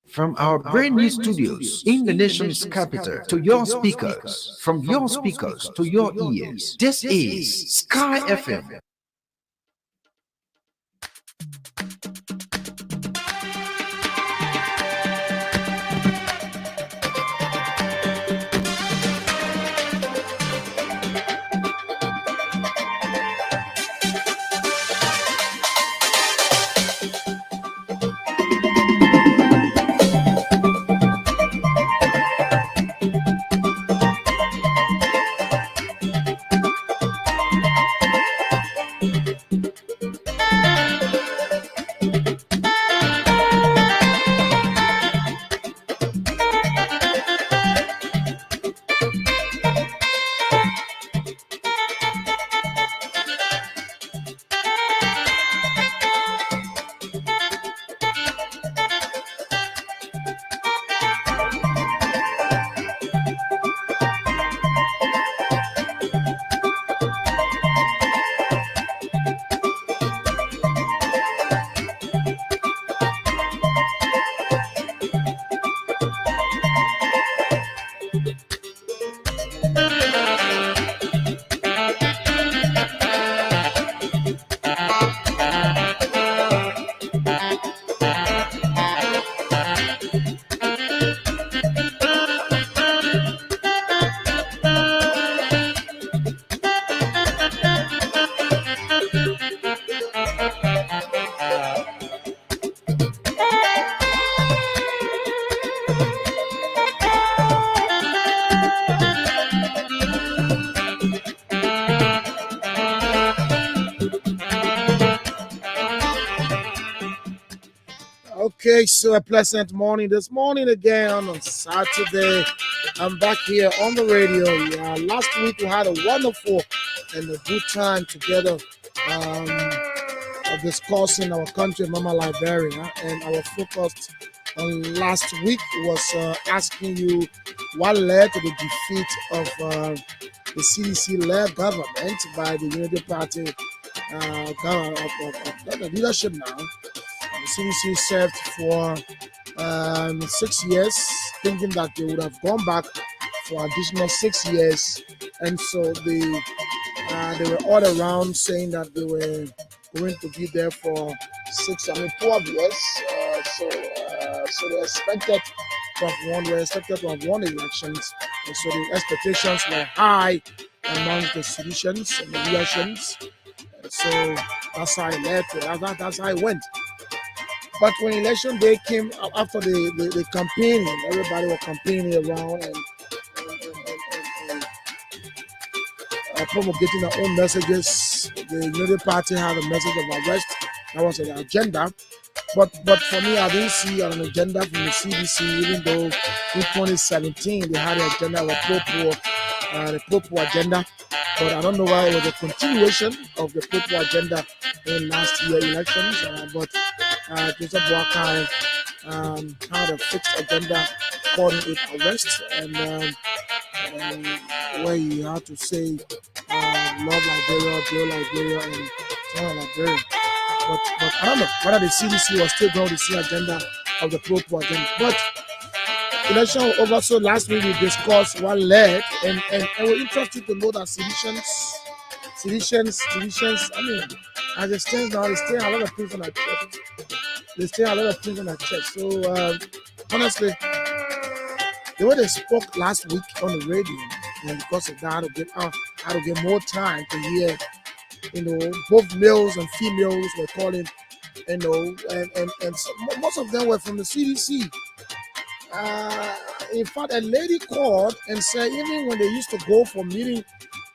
From our brand new studios in the nation's capital to your speakers, from your speakers to your ears, this is Sky FM. Okay, so a pleasant morning. This morning again on Saturday. I'm back here on the radio. Last week we had a wonderful and a good time together of discussing our country, Mama Liberia, and our focus on last week was asking you what led to the defeat of the CDC-led government by the Unity Party of the leadership now. The CDC served for 6 years, thinking that they would have gone back for additional 6 years, and so they were all around saying that they were going to be there for 12 years. So they expected to have won elections, and so the expectations were high among the citizens and the elections. So that's how it led to that's how it went. But when election day came after the campaigning, everybody was campaigning around and promulgating their own messages. The Unity Party had a message of arrest. That was the agenda. But for me, I didn't see an agenda from the CDC, even though in 2017 they had an agenda of the pro-poor agenda. But I don't know why it was a continuation of the pro-poor agenda in last year elections. But Joseph Boakai had a fixed agenda calling it arrest, and where he had to say love Liberia, build Liberia, and turn Liberia. But I don't know whether the CDC was still going to see agenda of the pro-poor agenda. But election over, so last week we discussed what led, and we're interested to know that seditions, I mean, as it stands now, they stay a lot of things on our chest. So honestly, the way they spoke last week on the radio, and because of that, I had to get more time to hear, both males and females were calling, and so most of them were from the CDC. In fact, a lady called and said even when they used to go for meeting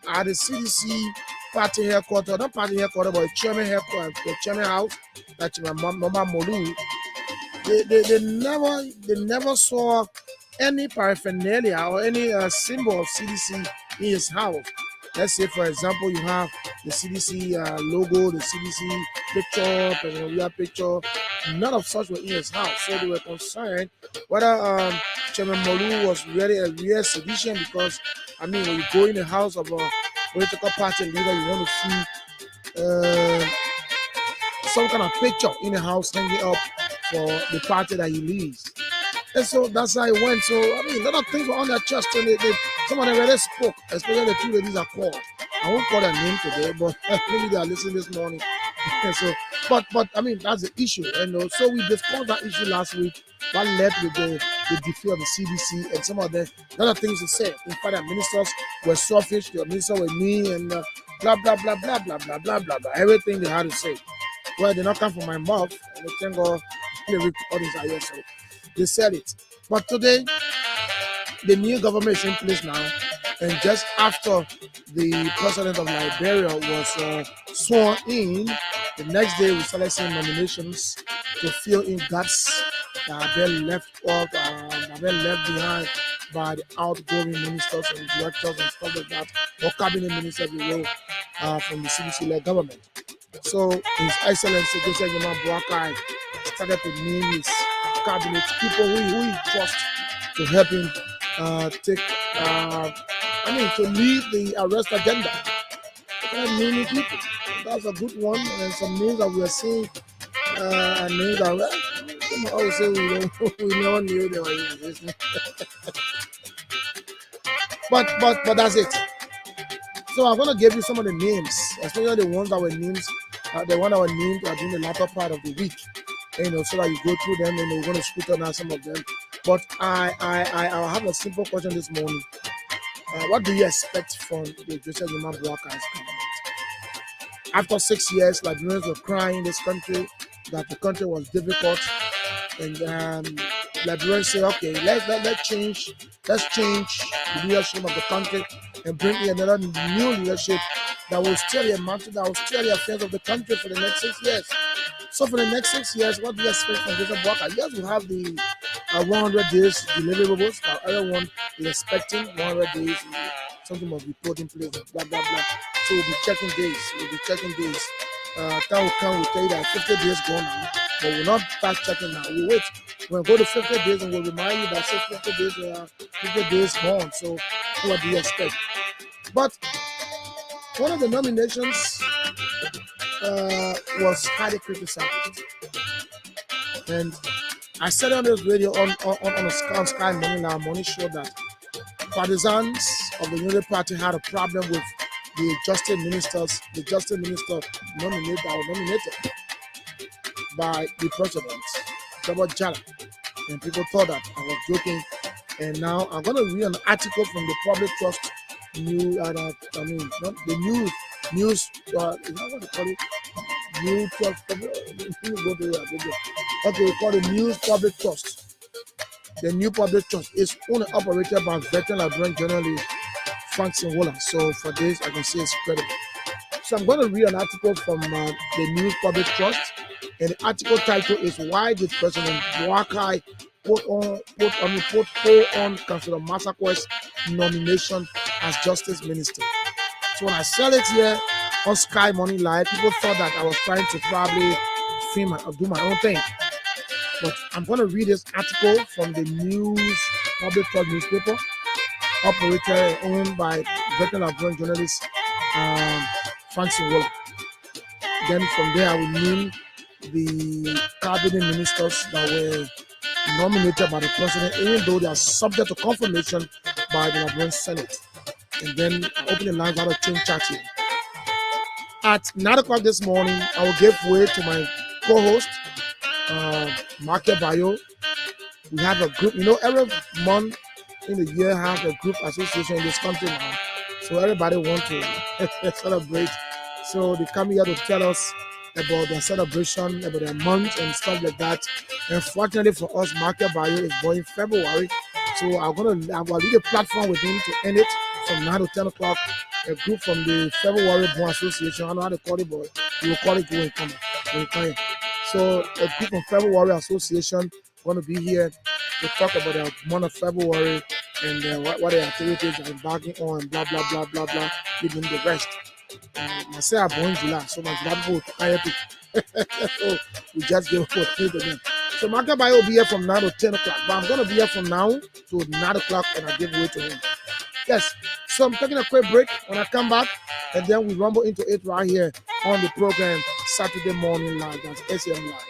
at the CDC party headquarters, not party headquarters, but chairman headquarters, the chairman house, that's my Mama Molu, they never saw any paraphernalia or any symbol of CDC in his house. Let's say, for example, you have the CDC logo, the CDC picture, President picture. None of such were in his house. So they were concerned whether Chairman Molu was really a real sedition, because, I mean, when you go in the house of a political party leader, you want to see some kind of picture in the house hanging up for the party that he leads. And so that's how it went. So, I mean, a lot of things were on their chest. And some of them already spoke, especially the two ladies are called. I won't call their name today, but maybe they are listening this morning. So, but I mean, that's the issue. And so we discussed that issue last week. What led with the defeat of the CDC and some of the other things to say. In fact, the ministers were selfish, the minister were mean, and blah, blah, blah, blah, blah, blah, blah, blah, blah. Everything they had to say. Well, they not come from my mouth. And they thank God the recordings are here. So they said it. But today, the new government is in place now. And just after the president of Liberia was sworn in, the next day we started seeing nominations to fill in gaps that have been left behind by the outgoing ministers and directors and stuff like that, or cabinet ministers from the CDC-led government. So His Excellency Joseph Yuma Boakai started to name his cabinet people who he trusts to help him to lead the arrest agenda. Many people. That's a good one. And some names that we are seeing and names that I would say we never knew they were existing. but that's it. So I'm gonna give you some of the names, especially the ones that were names, the one that were named during the latter part of the week. So that you go through them and we're gonna scrutinize some of them. But I have a simple question this morning. What do you expect from the Joseph Yuma Boakai's government? After 6 years, Liberians were crying in this country that the country was difficult, and Liberians say, okay, let's change the leadership of the country and bring in another new leadership that will steer the matter, that will steer the affairs of the country for the next 6 years. So for the next 6 years, what do you expect from Joseph Boakai? Yes, we have the 100 days deliverables. Everyone is expecting 100 days. Something must be put in place. Blah blah blah. So we'll be checking days. Time will come. We'll tell you that 50 days gone now, but we'll not start checking now. We'll wait. We'll go to 50 days and we'll remind you that 50 days gone. So what do you expect? But one of the nominations was highly criticized, and I said on this radio on Sky Morning Show that partisans of the Unity Party had a problem with the justice minister nominated by the president, Robert Jala, and people thought that I was joking. And now I'm going to read an article from the Public Trust News. News. Is that what they call it? News Trust. Okay, we call it News Public Trust. The new Public Trust is only operated by veteran Liberian journalist Frank Sinwola. So for this, I can say it's credible. So I'm going to read an article from the News Public Trust, and the article title is "Why Did President Boakai put on Councillor Masakwe's nomination as Justice Minister?" So when I said it here on Sky Morning Live, people thought that I was trying to probably film or do my own thing. But I'm going to read this article from the News Public Trust newspaper, operated and owned by veteran Liberian journalist Frank Sinwola. Then from there, I will name the cabinet ministers that were nominated by the president, even though they are subject to confirmation by the Liberian Senate. And then I open the lines out of change chat here. At 9 o'clock this morning, I will give way to my co-host, Market Bayo. We have a group, every month in the year have a group association in this country now. So everybody wants to celebrate. So they come here to tell us about their celebration, about their month and stuff like that. And fortunately for us, Market Bayo is born February. So I will leave a platform with him to end it from 9 to 10 o'clock. A group from the February Born Association, I don't know how to call it, but we will call it when we come here. So a group from February Association going to be here to talk about the month of February and what the activities are embarking on, blah, blah, blah, blah, blah, leaving the rest. I say I'm born in July, so my July people so we just give up to them. So Market Bayo will be here from 9 to 10 o'clock, but I'm going to be here from now to 9 o'clock and I give way to him. Yes, so I'm taking a quick break. When I come back, and then we rumble into it right here on the program Saturday Morning Live. That's SM Live.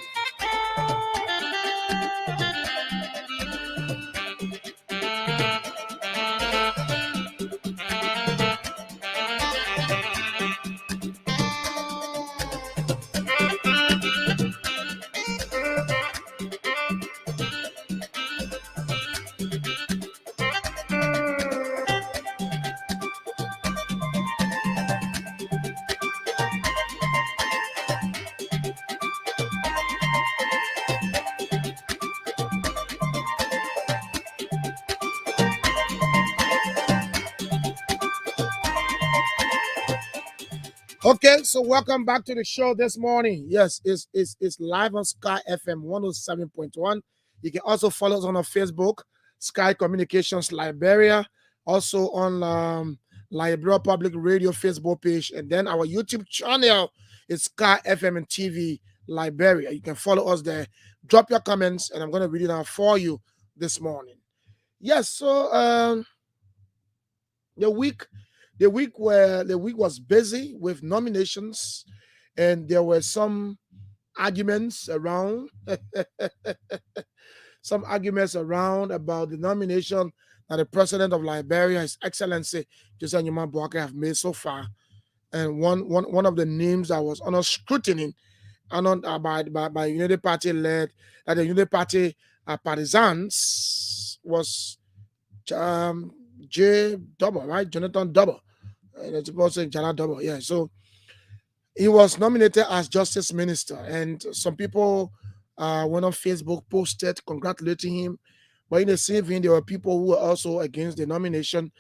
Okay, so welcome back to the show this morning. Yes, it's live on Sky FM 107.1. You can also follow us on our Facebook, Sky Communications Liberia, also on Liberia Public Radio Facebook page, and then our YouTube channel is Sky FM and TV Liberia. You can follow us there. Drop your comments, and I'm going to read it out for you this morning. Yes, so the week was busy with nominations, and there were some arguments around some arguments around about the nomination that the president of Liberia, His Excellency Josiah Nyeman Boakai, have made so far. And one of the names that was under scrutiny and by Unity Party led that the Unity Party partisans was J Double, right? Jonathan Double. It's supposed to say Jala Double, yeah. So he was nominated as Justice Minister, and some people went on Facebook, posted congratulating him. But in the same vein, there were people who were also against the nomination,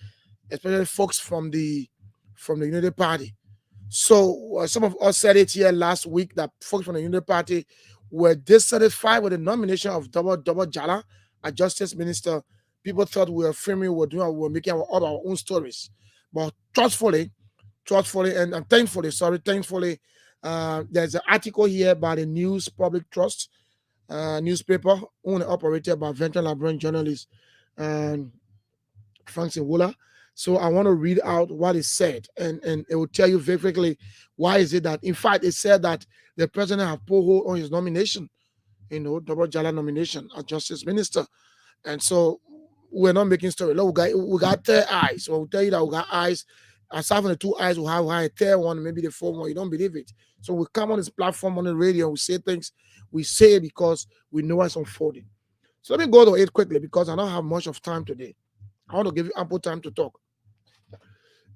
especially folks from the Unity Party. So some of us said it here last week that folks from the Unity Party were dissatisfied with the nomination of Double Jala as Justice Minister. People thought we were framing, we were making all our own stories. But truthfully, and thankfully, there's an article here by the News Public Trust newspaper, owned and operated by veteran Liberian journalist Frank Sinwola. So I want to read out what it said, and it will tell you very quickly why is it that, in fact, it said that the president have put hold on his nomination, Double Jala nomination as Justice Minister. And so we're not making story. Look, we got third eyes. So we'll tell you that we got eyes. Aside from the two eyes, we have a third one, maybe the fourth one. You don't believe it. So we come on this platform on the radio and we say things. We say it because we know what's unfolding. So let me go to it quickly because I don't have much of time today. I want to give you ample time to talk.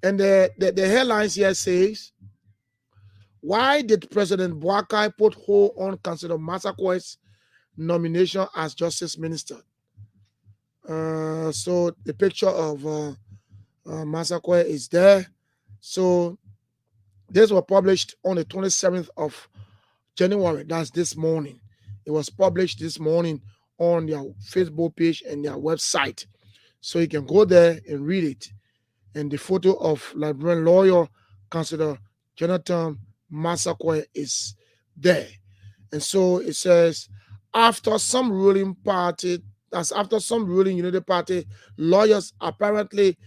And the headlines here says, why did President Boakai put hold on Councillor Masakwe's nomination as Justice Minister? So the picture of Masakwe is there. So this was published on the 27th of January. That's this morning. It was published this morning on their Facebook page and their website. So you can go there and read it. And the photo of Liberian lawyer, Councillor Jonathan Masakwe, is there. And so it says, after some ruling Unity Party lawyers apparently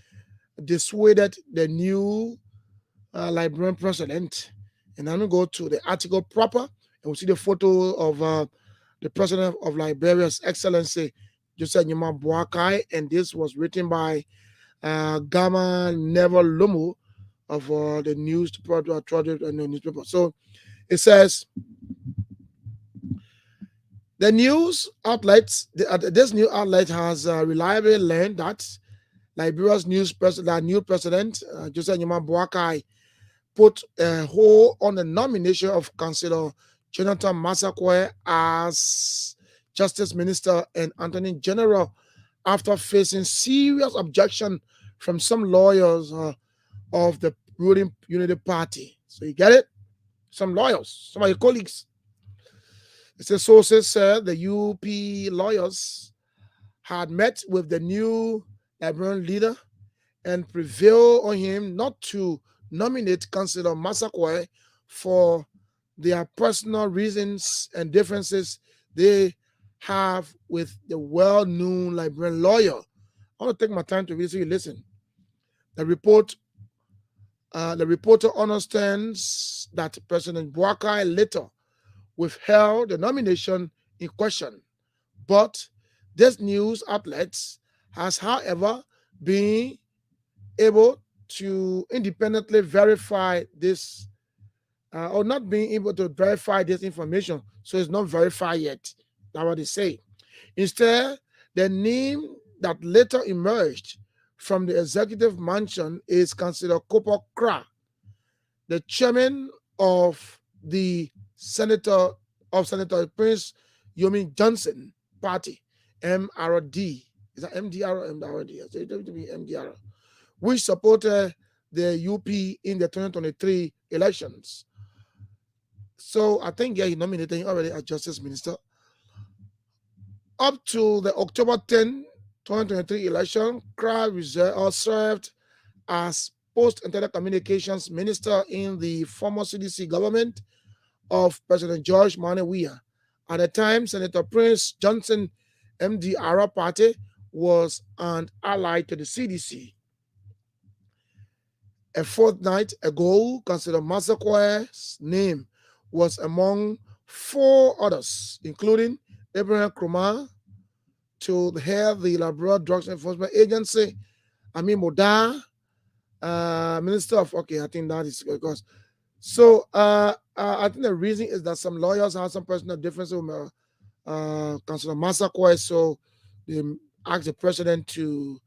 dissuaded the new Liberian president. And I'm going to go to the article proper, and we'll see the photo of the president of Liberia's Excellency Josiah Nyeman Boakai, and this was written by Gama Never Lumu of the newspaper. So it says, the news outlets, this new outlet has reliably learned that Liberia's new president, Josiah Nyeman Boakai, put a hold on the nomination of Councillor Jonathan Masakwe as Justice Minister and Attorney General after facing serious objection from some lawyers of the ruling Unity Party. So you get it? Some lawyers, some of your colleagues. It says sources said the UP lawyers had met with the new Liberian leader and prevailed on him not to nominate Councillor Masakwe for their personal reasons and differences they have with the well-known Liberian lawyer. I want to take my time to read so you listen. The reporter understands that President Boakai later withheld the nomination in question, but this news outlet has, however, been able to independently verify this, or not being able to verify this information, so it's not verified yet. That's what they say. Instead, the name that later emerged from the executive mansion is Councillor Cooper Kra, the chairman of the Senator Prince Yomi Johnson Party, MRD. Is that MDR or MRD? I say it to be MDR, which supported the UP in the 2023 elections. So I think, yeah, he nominated him already as Justice Minister. Up to the October 10, 2023 election, Kra served as Post and Telecommunications Minister in the former CDC government of President George Manneh Weah. At the time, Senator Prince Johnson, MD Ara Party, was an ally to the CDC. A fortnight ago, Councillor Masakwe's name was among 4 others, including Abraham Krumah, to head the Labrador Drugs Enforcement Agency, Amin Moda, Minister of, okay, I think that is because. So I think the reason is that some lawyers have some personal differences with Councillor Masakwe, so they asked the president to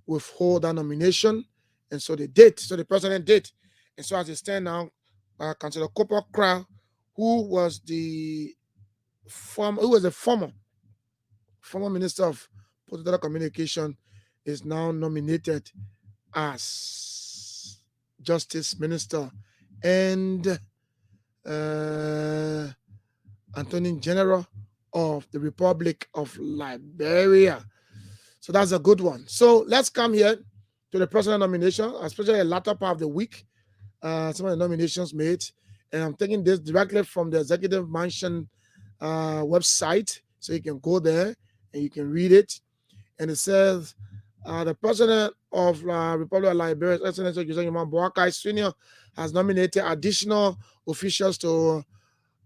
withhold that nomination, and so they did. So the president did, and so as it stands now, Councillor Cooper Kra, who was the former minister of Post and Telecommunication, is now nominated as Justice Minister and Attorney General of the Republic of Liberia. So that's a good one. So let's come here to the president nomination, especially the latter part of the week. Some of the nominations made, and I'm taking this directly from the Executive Mansion website, so you can go there and you can read it. And it says, the president of Republic of Liberia, Excellency Joseph Yaman Boakai Sr., has nominated additional officials to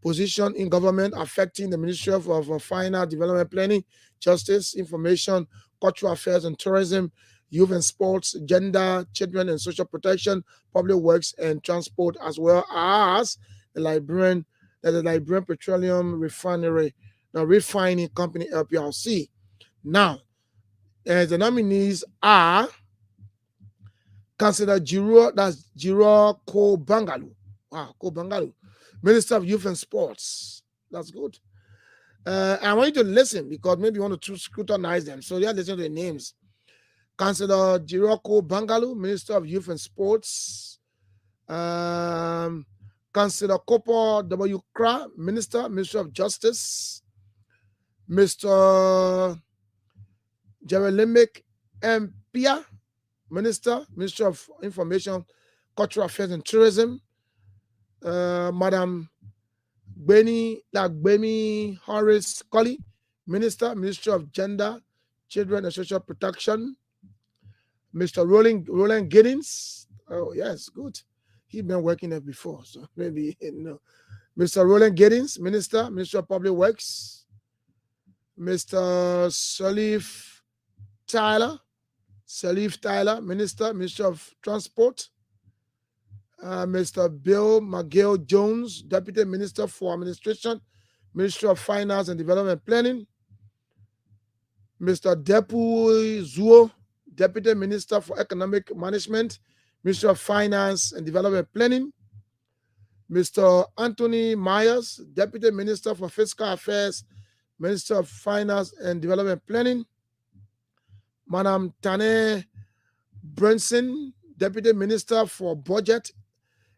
position in government affecting the Ministry of Finance, Development Planning, Justice, Information, Cultural Affairs and Tourism, Youth and Sports, Gender, Children and Social Protection, Public Works and Transport, as well as the Liberian Petroleum Refinery, the Refining Company LPLC. Now, the nominees are Councillor Jiro Ko Bangalu. Wow, Ko Bangalu, Minister of Youth and Sports. That's good. I want you to listen because maybe you want to scrutinize them. So you have to listen to the names. Councillor Jiro Ko Bangalu, Minister of Youth and Sports. Councillor Kopo W. Kra, Ministry of Justice. Mr. Jerelimic M. Pia, Ministry of Information, Cultural Affairs and Tourism. Madam Gbemi Horace Colley, Ministry of Gender, Children and Social Protection. Mr. Roland Giddings. Oh, yes, good. He's been working there before, so maybe Mr. Roland Giddings, Ministry of Public Works. Mr. Salif Tyler, Ministry of Transport. Mr. Bill McGill Jones, Deputy Minister for Administration, Ministry of Finance and Development Planning. Mr. Depu Zuo, Deputy Minister for Economic Management, Ministry of Finance and Development Planning. Mr. Anthony Myers, Deputy Minister for Fiscal Affairs, Minister of Finance and Development Planning. Madam Tane Brunson, Deputy Minister for Budget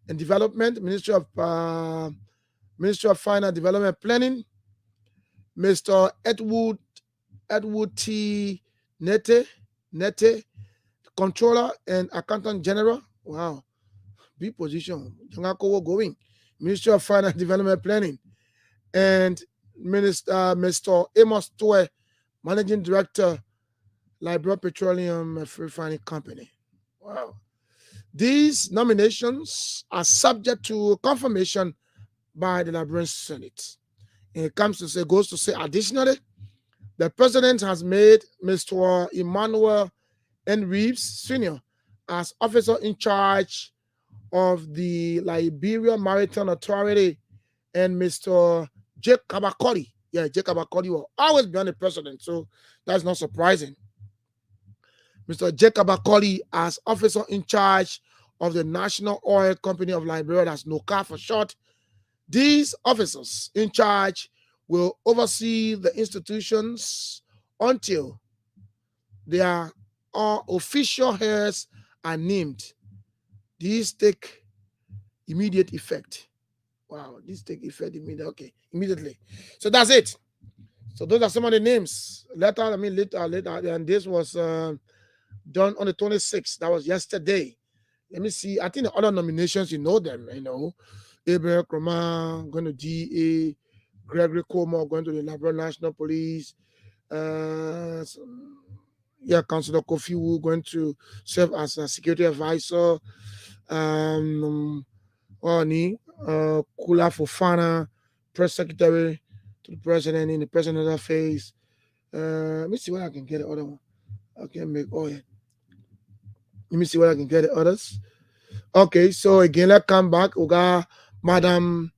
and Development, Ministry of Finance and Development Planning. Mr. Edward T. Nete, Controller and Accountant General. Wow, big position. Going. Ministry of Finance and Development Planning. And Mr. Amos Toe, Managing Director, Liberia Petroleum Refining Company. Wow. These nominations are subject to confirmation by the Liberian Senate. And it goes to say, additionally, the president has made Mr. Emmanuel N. Reeves Sr. as officer in charge of the Liberia Maritime Authority, and Mr. Jake Kabakori. Yeah, Jake Kabakori will always be on the president, so that's not surprising. Mr. Jake Kabakori as officer in charge of the National Oil Company of Liberia, that's NOCA for short. These officers in charge will oversee the institutions until their official heads are named. These take immediate effect. Wow, these take effect immediately. Okay, immediately. So that's it. So those are some of the names. Later, and this was done on the 26th. That was yesterday. Let me see. I think the other nominations, you know them. Abel Kroma going to GA, Gregory Como going to the Labrador National Police. Councillor Kofi Wu going to serve as a security advisor. Kula Fofana, press secretary to the president in the president's affairs. Let me see what I can get the other one. I can make Let me see what I can get the others. Okay, so again, let's come back. We got Madam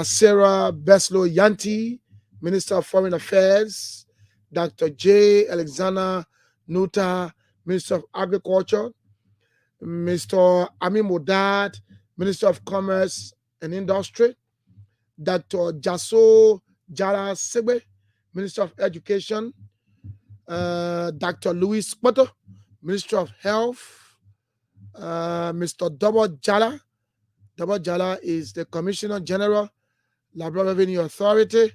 Sarah Beslow Yanti, Minister of Foreign Affairs. Dr. J. Alexander Nuta, Minister of Agriculture. Mr. Ami Modad, Minister of Commerce and Industry. Dr. Jaso Jara Sebe, Minister of Education. Dr. Louis Potter, Minister of Health. Mr. Double Jala. Double Jala is the Commissioner General, Labrador Revenue Authority.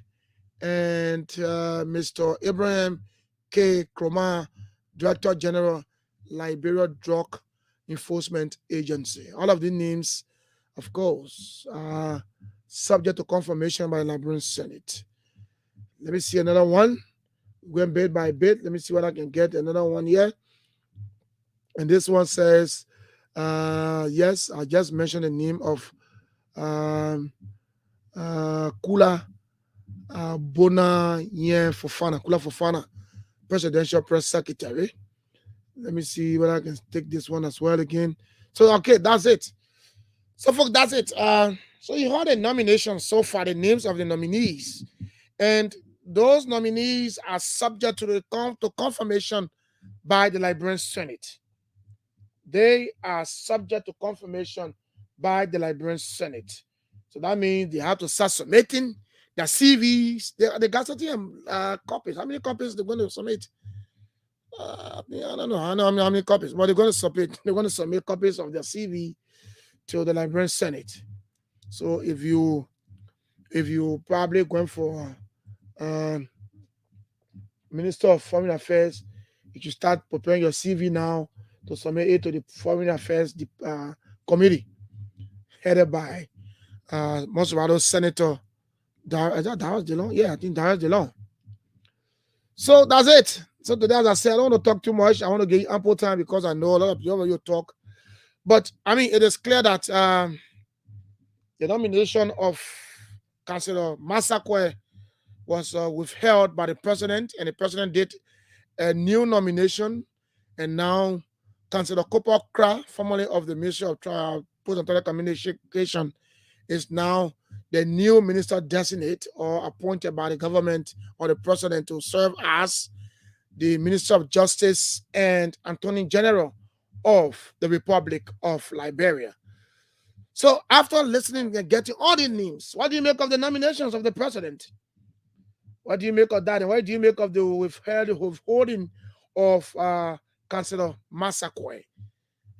And Mr. Ibrahim K. Kroma, Director General, Liberia Drug Enforcement Agency. All of the names, of course, are subject to confirmation by the Liberian Senate. Let me see another one. Going bit by bit. Let me see what I can get. Another one here. And this one says, yes, I just mentioned the name of Kula Bona Yen Fofana, Kula Fofana, Presidential Press Secretary. Let me see whether I can take this one as well again. So, okay, that's it. So, folks, that's it. So you heard the nominations so far, the names of the nominees. And those nominees are subject to confirmation by the Liberian Senate. They are subject to confirmation by the Liberian Senate. So that means they have to start submitting their CVs. They got certain copies. How many copies they're going to submit? I don't know. I know how many copies, but they're going to submit. They're going to submit copies of their CV to the Liberian Senate. So if you probably going for Minister of Foreign Affairs, you should start preparing your CV now to submit it to the Foreign Affairs Committee, headed by most of those Senator Darius DeLong. Yeah, I think Darius DeLong. So that's it. So today, as I said, I don't want to talk too much. I want to give you ample time because I know a lot of you talk. But I mean, it is clear that the nomination of Councillor Masakwe was withheld by the president, and the president did a new nomination, and now Councillor Kopa Kra, formerly of the Ministry of Post and Telecommunication, is now the new minister designate or appointed by the government or the president to serve as the Minister of Justice and Attorney General of the Republic of Liberia. So after listening and getting all the names, what do you make of the nominations of the president? What do you make of that? And what do you make of the withholding of Councillor Masakwe?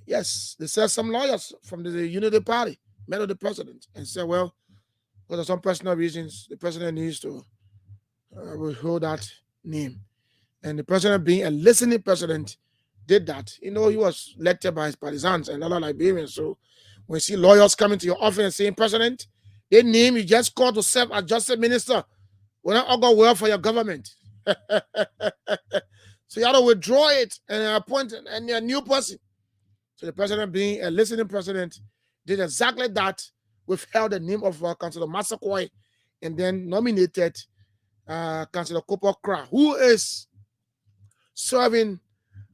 Yes, they said some lawyers from the Unity Party met with the president and said, well, because of some personal reasons, the president needs to withhold that name. And the president, being a listening president, did that. You know, he was elected by his partisans and other Liberians. So when you see lawyers coming to your office and saying, President, they name you just called to serve as justice minister, will not all go well for your government. So you have to withdraw it and appoint a new person. So the president, being a listening president, did exactly that, withheld the name of Councillor Masakwe, and then nominated Councillor Kopa Kra, who is serving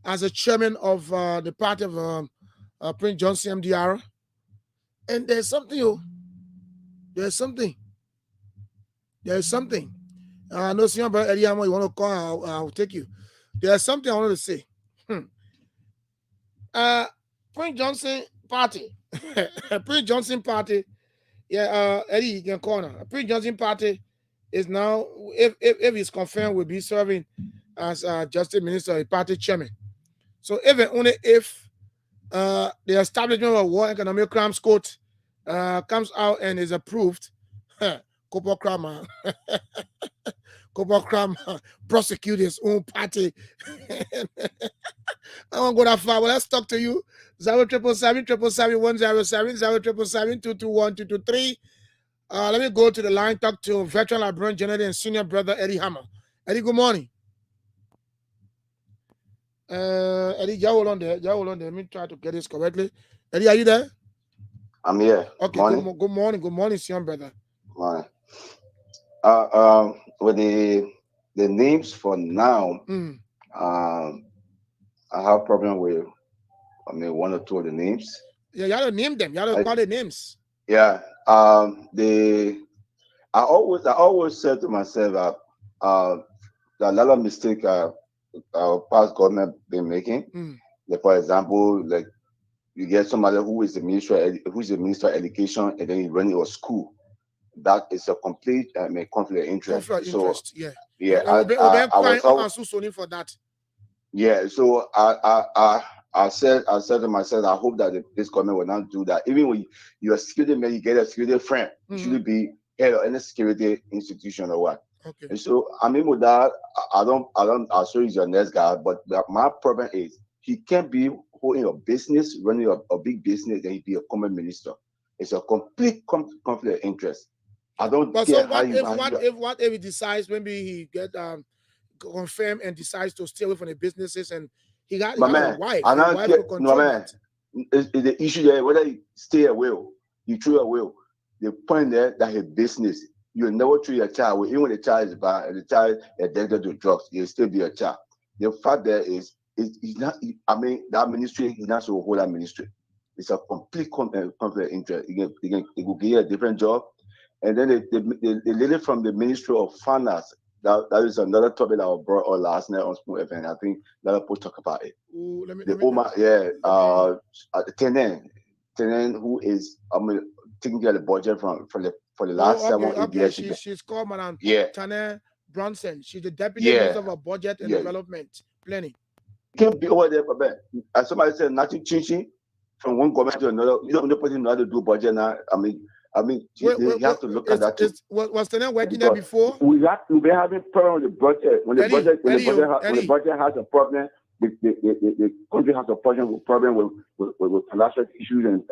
as a chairman of the party of Prince Johnson MDR. And there's something. I know, Senior Brother Eddie Amo, you want to call, I'll take you. There's something I wanted to say. Prince Johnson party. Prince Johnson party. Yeah, Eddie, you can call now. Prince Johnson party is now, if he's confirmed, will be serving as Justice Minister, a party chairman. So even only if the establishment of War Economic Crimes Court comes out and is approved. Corporal Kramer, Corporal Kramer prosecute his own party. I won't go that far. Well, let's talk to you. 0777-107-0777-221-223. Let me go to the line, talk to veteran librarian general and senior brother Eddie Hammer. Eddie, good morning. Eddie, hold on there. Let me try to get this correctly. Eddie, are you there? I'm here. Okay, good morning, senior brother. Morning. With the names for now, I have problem with, one or two of the names. Yeah, you gotta name them. You gotta call the names. Yeah. I always said to myself that a lot of mistake our past government been making. Like, for example, like you get somebody who is the minister of education, and then you run your school. That is a complete conflict of interest. Interest. Yeah. I was always for that. Yeah, so I said to myself, I hope that this government will not do that. Even when you're a security man, you get a security friend. You shouldn't be head of any security institution or what. Okay. And so with that, I'll show you your next guy, but my problem is he can't be holding a business, running a big business, and he be a common minister. It's a complete conflict of interest. I don't but care so what if he decides, maybe he get confirmed and decides to stay away from the businesses, and he got a wife. I don't care. No, man. It's the issue there, whether you stay away, you throw away. The point there that his business, you never treat your child away. Even when the child is bad and the child is addicted to drugs, you'll still be a child. The fact there is, it's not, that ministry, he's not so hold that ministry. It's a complete conflict of interest. He will give you a different job. And then the lady from the Ministry of Finance, that is another topic that I brought on last night on Spoon FM. I think a lot of people talk about it. Tenen, who is taking care of the budget for the last 7 years. She's called Madam Tenen Bronson. She's the deputy minister for budget and development planning. Can't be over there, but as somebody said, nothing changing from one government to another. You don't know how to do budget now. You have to look at that too. Was Tenen working there before? We've been having problem with the budget. When the budget has a problem, the country has a problem with financial issues and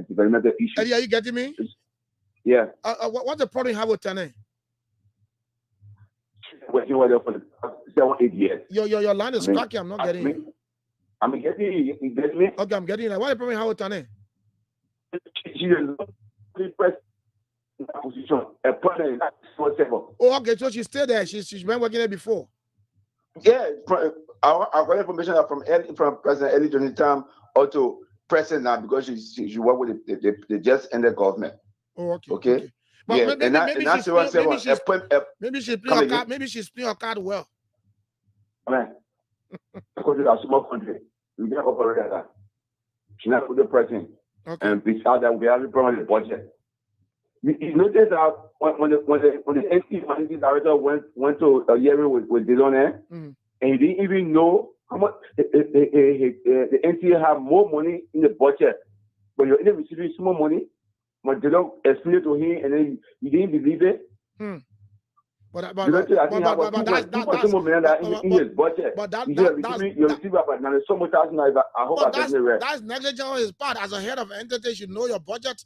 developmental issues. Eddie, are you getting me? Yeah. What's the problem you have with Tenen? Working with her for the 7-8 years. Your line is cracking. I'm not getting you. I'm getting you. You get me? Okay, I'm getting you. What's the problem you have with Tenen? She's a position. Oh, okay. So she's still there. She's been working there before. Yeah, I got information from President Eli during the time or to President now because she worked with the just ended government. Oh, okay. But yeah, maybe she's playing her card well. Man, because it's a small country, we can't operate like that. She's not with the president. Okay. And besides that, we have a problem with the budget. You notice that when the NC director went to a hearing with Delon, and he didn't even know how much the NC have more money in the budget, but you're only receiving small money. But Delon explained it to him, and then he didn't believe it. But that's in his budget. But that's negligent on his part. As a head of an entity, you should know your budget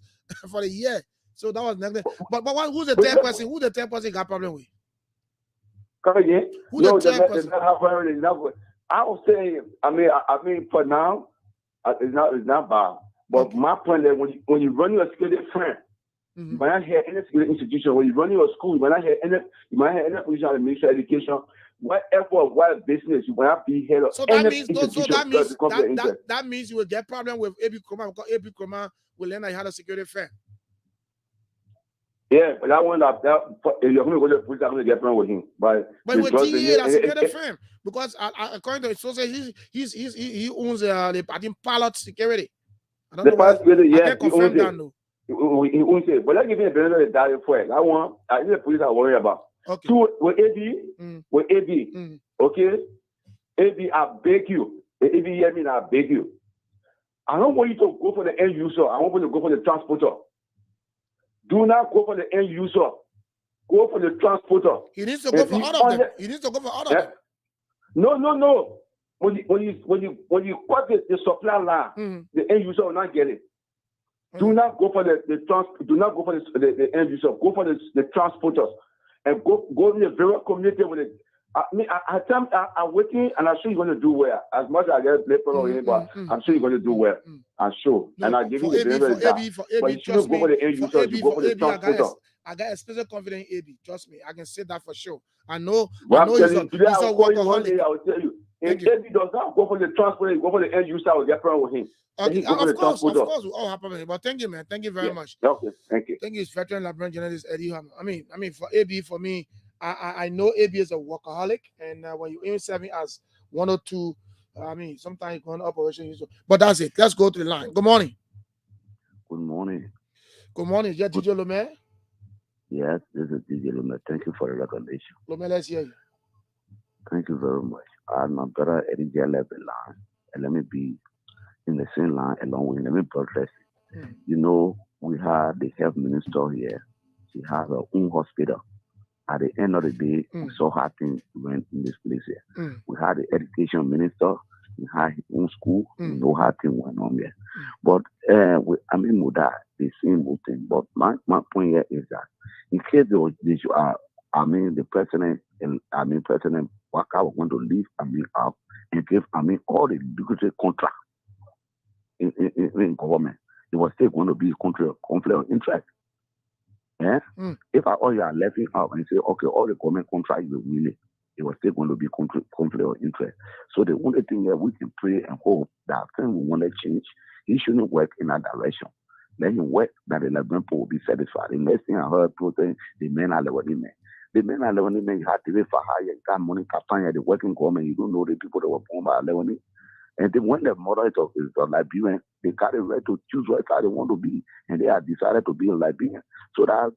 for the year. So that was negligent. But who's the third person? Who the third person got problem with? Who the third person? I would say, I mean, for now, it's not bad. But my point is, when you run your security friend, you might not hear any security institution. When you run your school, you might not hear any position of the Ministry of Education. What effort, what business, you might not be head of any institution. That means you will get problem with AB Kroma because AB Kroma will learn that he had a security firm. Yeah, but that one if you're going to go to the police, I'm going to get problem with him. But with TA, that's a security firm because according to his sources, he owns the party pilot security. I don't know why. I can't confirm that though. He owns it, but let's give him a benefit of the doubt for it. That one, I think the police are worried about. Okay. Two, with AB, okay? AB, I beg you. If you hear me now, I beg you. I don't want you to go for the end user. I want you to go for the transporter. Do not go for the end user. Go for the transporter. He needs to go for all of them. He needs to go for all of them. No. When you cut the supply line, the end user will not get it. Do not go for do not go for the end user. Go for the transporters, and go in the very community with it. I mean, I'm waiting, and I'm sure you're going to do well. As much as I get play for him, but I'm sure you're going to do well. I'm sure. No, and I'll give you the benefit. For AB, but you shouldn't go for the end user. You go for the transporter. I got especially confident in AB. Trust me, I can say that for sure. I know he's a workaholic. I will tell you. If AB does not go for the transporter, you go for the end user, I will get problem with him. Okay, of course, we all have problems. But thank you, man. Thank you very much. Okay, thank you. Thank you, veteran Liberian journalist Eddie Hammer. I mean, for AB, for me, I know AB is a workaholic, and when you even serving as 1 or 2, I mean, sometimes you go on operation. But that's it. Let's go to the line. Good morning. Good morning. Good morning. Is that DJ Lomé? Yes, this is DJ Lomé. Thank you for the recommendation. Lomé, let's hear you. Thank you very much. I'm my brother Eddie left the line, and let me be in the same line along with him. Let me progress. You know, we have the health minister here. She has her own hospital. At the end of the day, we saw how things went in this place here. We had the education minister. We had his own school. We know how things went on there. But with Muda, the same thing. But my point here is that in case the president and President Waka was going to leave out and give all the lucrative contract in government, it was still going to be conflict of interest. Yeah? If all you are left out and say, okay, all the government contract you win it was still going to be conflict of interest. So the only thing that we can pray and hope that things will want to change. He shouldn't work in that direction. Let him work that the Liberian people will be satisfied. The next thing I heard people saying, the men are leveling men. The men are leveling men. You have to wait for hire, you got money, campaign, the working government. You don't know the people that were born by leveling. And then when the mother is Liberian, they got the right to choose what side they want to be, and they have decided to be a Liberian. So that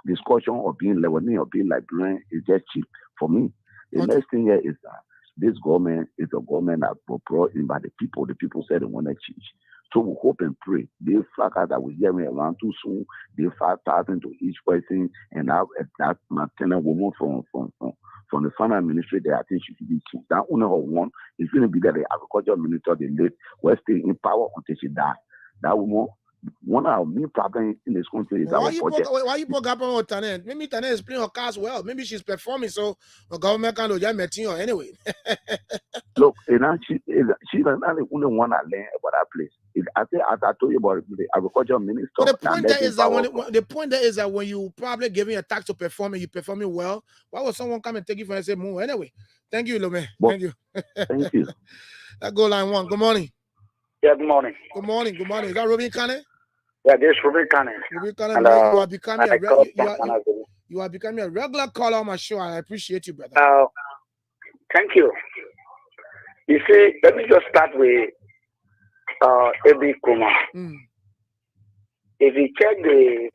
discussion of being Lebanese or being Liberian is just cheap for me. The next thing here is that this government is a government that was brought in by the people. The people said they want to change. So we hope and pray. They flaggers that we hear around too soon. They 5,000 to each person, and that maternal woman from the finance ministry, I think she should be changed. That only her one is going to be that the agriculture minister, the late, will stay in power until she dies. That woman, one of our main problems in this country is our budget. Why you put up on Tane? Maybe Tane is playing her cards well. Maybe she's performing, so the government can't do her anyway. Look, she's not the only one that learned about that place. As I told you about the agriculture minister. But the point there is that when you probably giving a tax to perform and you're performing well, why would someone come and take you for and say move anyway? Thank you, Lomé. Thank you. Thank you. That go line 1. Good morning. Yeah, good morning. Good morning. Good morning. Is that Robin Kane? Yeah, this is Robin Kane. Robin Kane, you are becoming a regular caller on my show. I appreciate you, brother. Thank you. You see, let me just start with A.B. Kuma. If you check the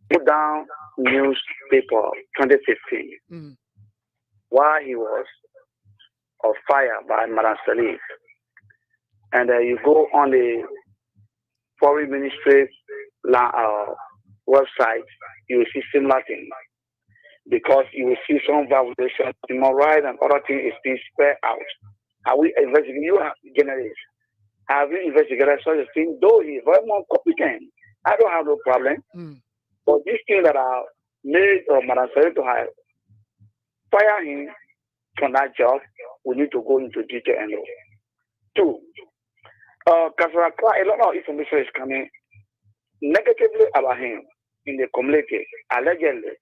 put down newspaper 2015, while he was on fire by Madam Salif, and you go on the foreign ministry website, you will see similar things. Because you will see some violation of human rights and other things is being spread out. Have we investigated? You have journalists. Have you investigated such a thing? Though he is very more competent, I don't have no problem. But these things that are made of Madam Salif to have fire him from that job, we need to go into detail and know. 2, Kasara, a lot of information is coming negatively about him in the community, allegedly,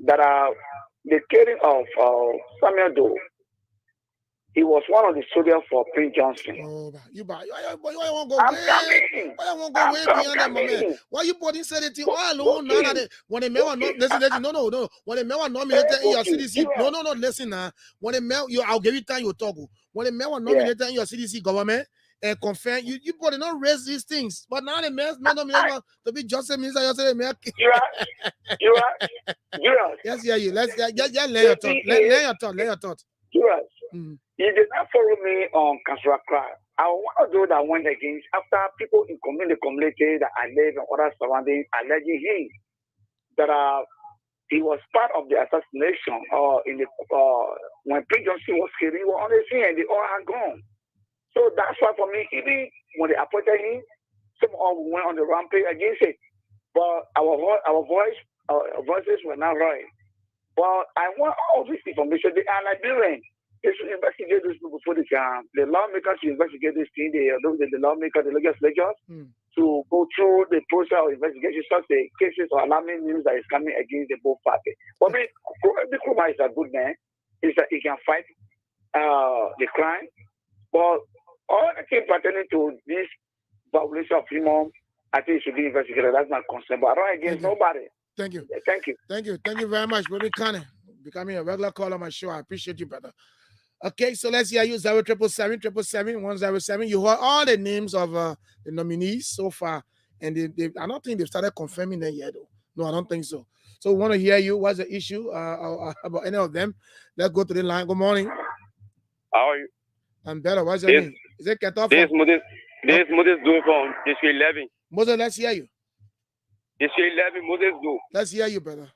that are the killing of Samuel Doe. He was one of the soldiers for Prince Johnson. Oh, you won't go way beyond that moment. Why you putting certain all alone? None of it. When the man listen, no. When the man nominated in your CDC, no, listen now. When the man, I'll give you time you talk. When the man nominated in your CDC government and confirm, you probably not raise these things. But now the man nominated to be Joseph Minister. You're right. Yes, you. Let's lay your thought. You're right. You did not follow me on Kasra Cry. one of those that went against after people in the community that I live and other surroundings alleging him that he was part of the assassination when Prince Johnson was killed, he was on the scene and they all are gone. So that's why for me, even when they appointed him, some of them went on the rampage against it. But our voices were not right. But I want all this information. They are Liberian. They should investigate this before they can. The lawmakers should investigate this thing. The lawmakers, the legislators, to go through the process of investigation, such the cases or alarming news that is coming against the both parties. For me, Nkrumah is a good man. He can fight the crime. But all the things pertaining to this violation of human, I think it should be investigated. That's my concern. But I don't against nobody. Thank you. Thank you. Thank you. Thank you very much, Brother Connie, becoming a regular caller on my show. I appreciate you, brother. Okay, so let's hear you 0777 You heard all the names of the nominees so far, and I don't think they've started confirming them yet, though. No, I don't think so. So we want to hear you. What's the issue about any of them? Let's go to the line. Good morning. How are you? I'm better. What's your name? Is it Ketoff? This is Moses Do from District 11. Moses, let's hear you. District 11, Moses Do. Let's hear you, brother.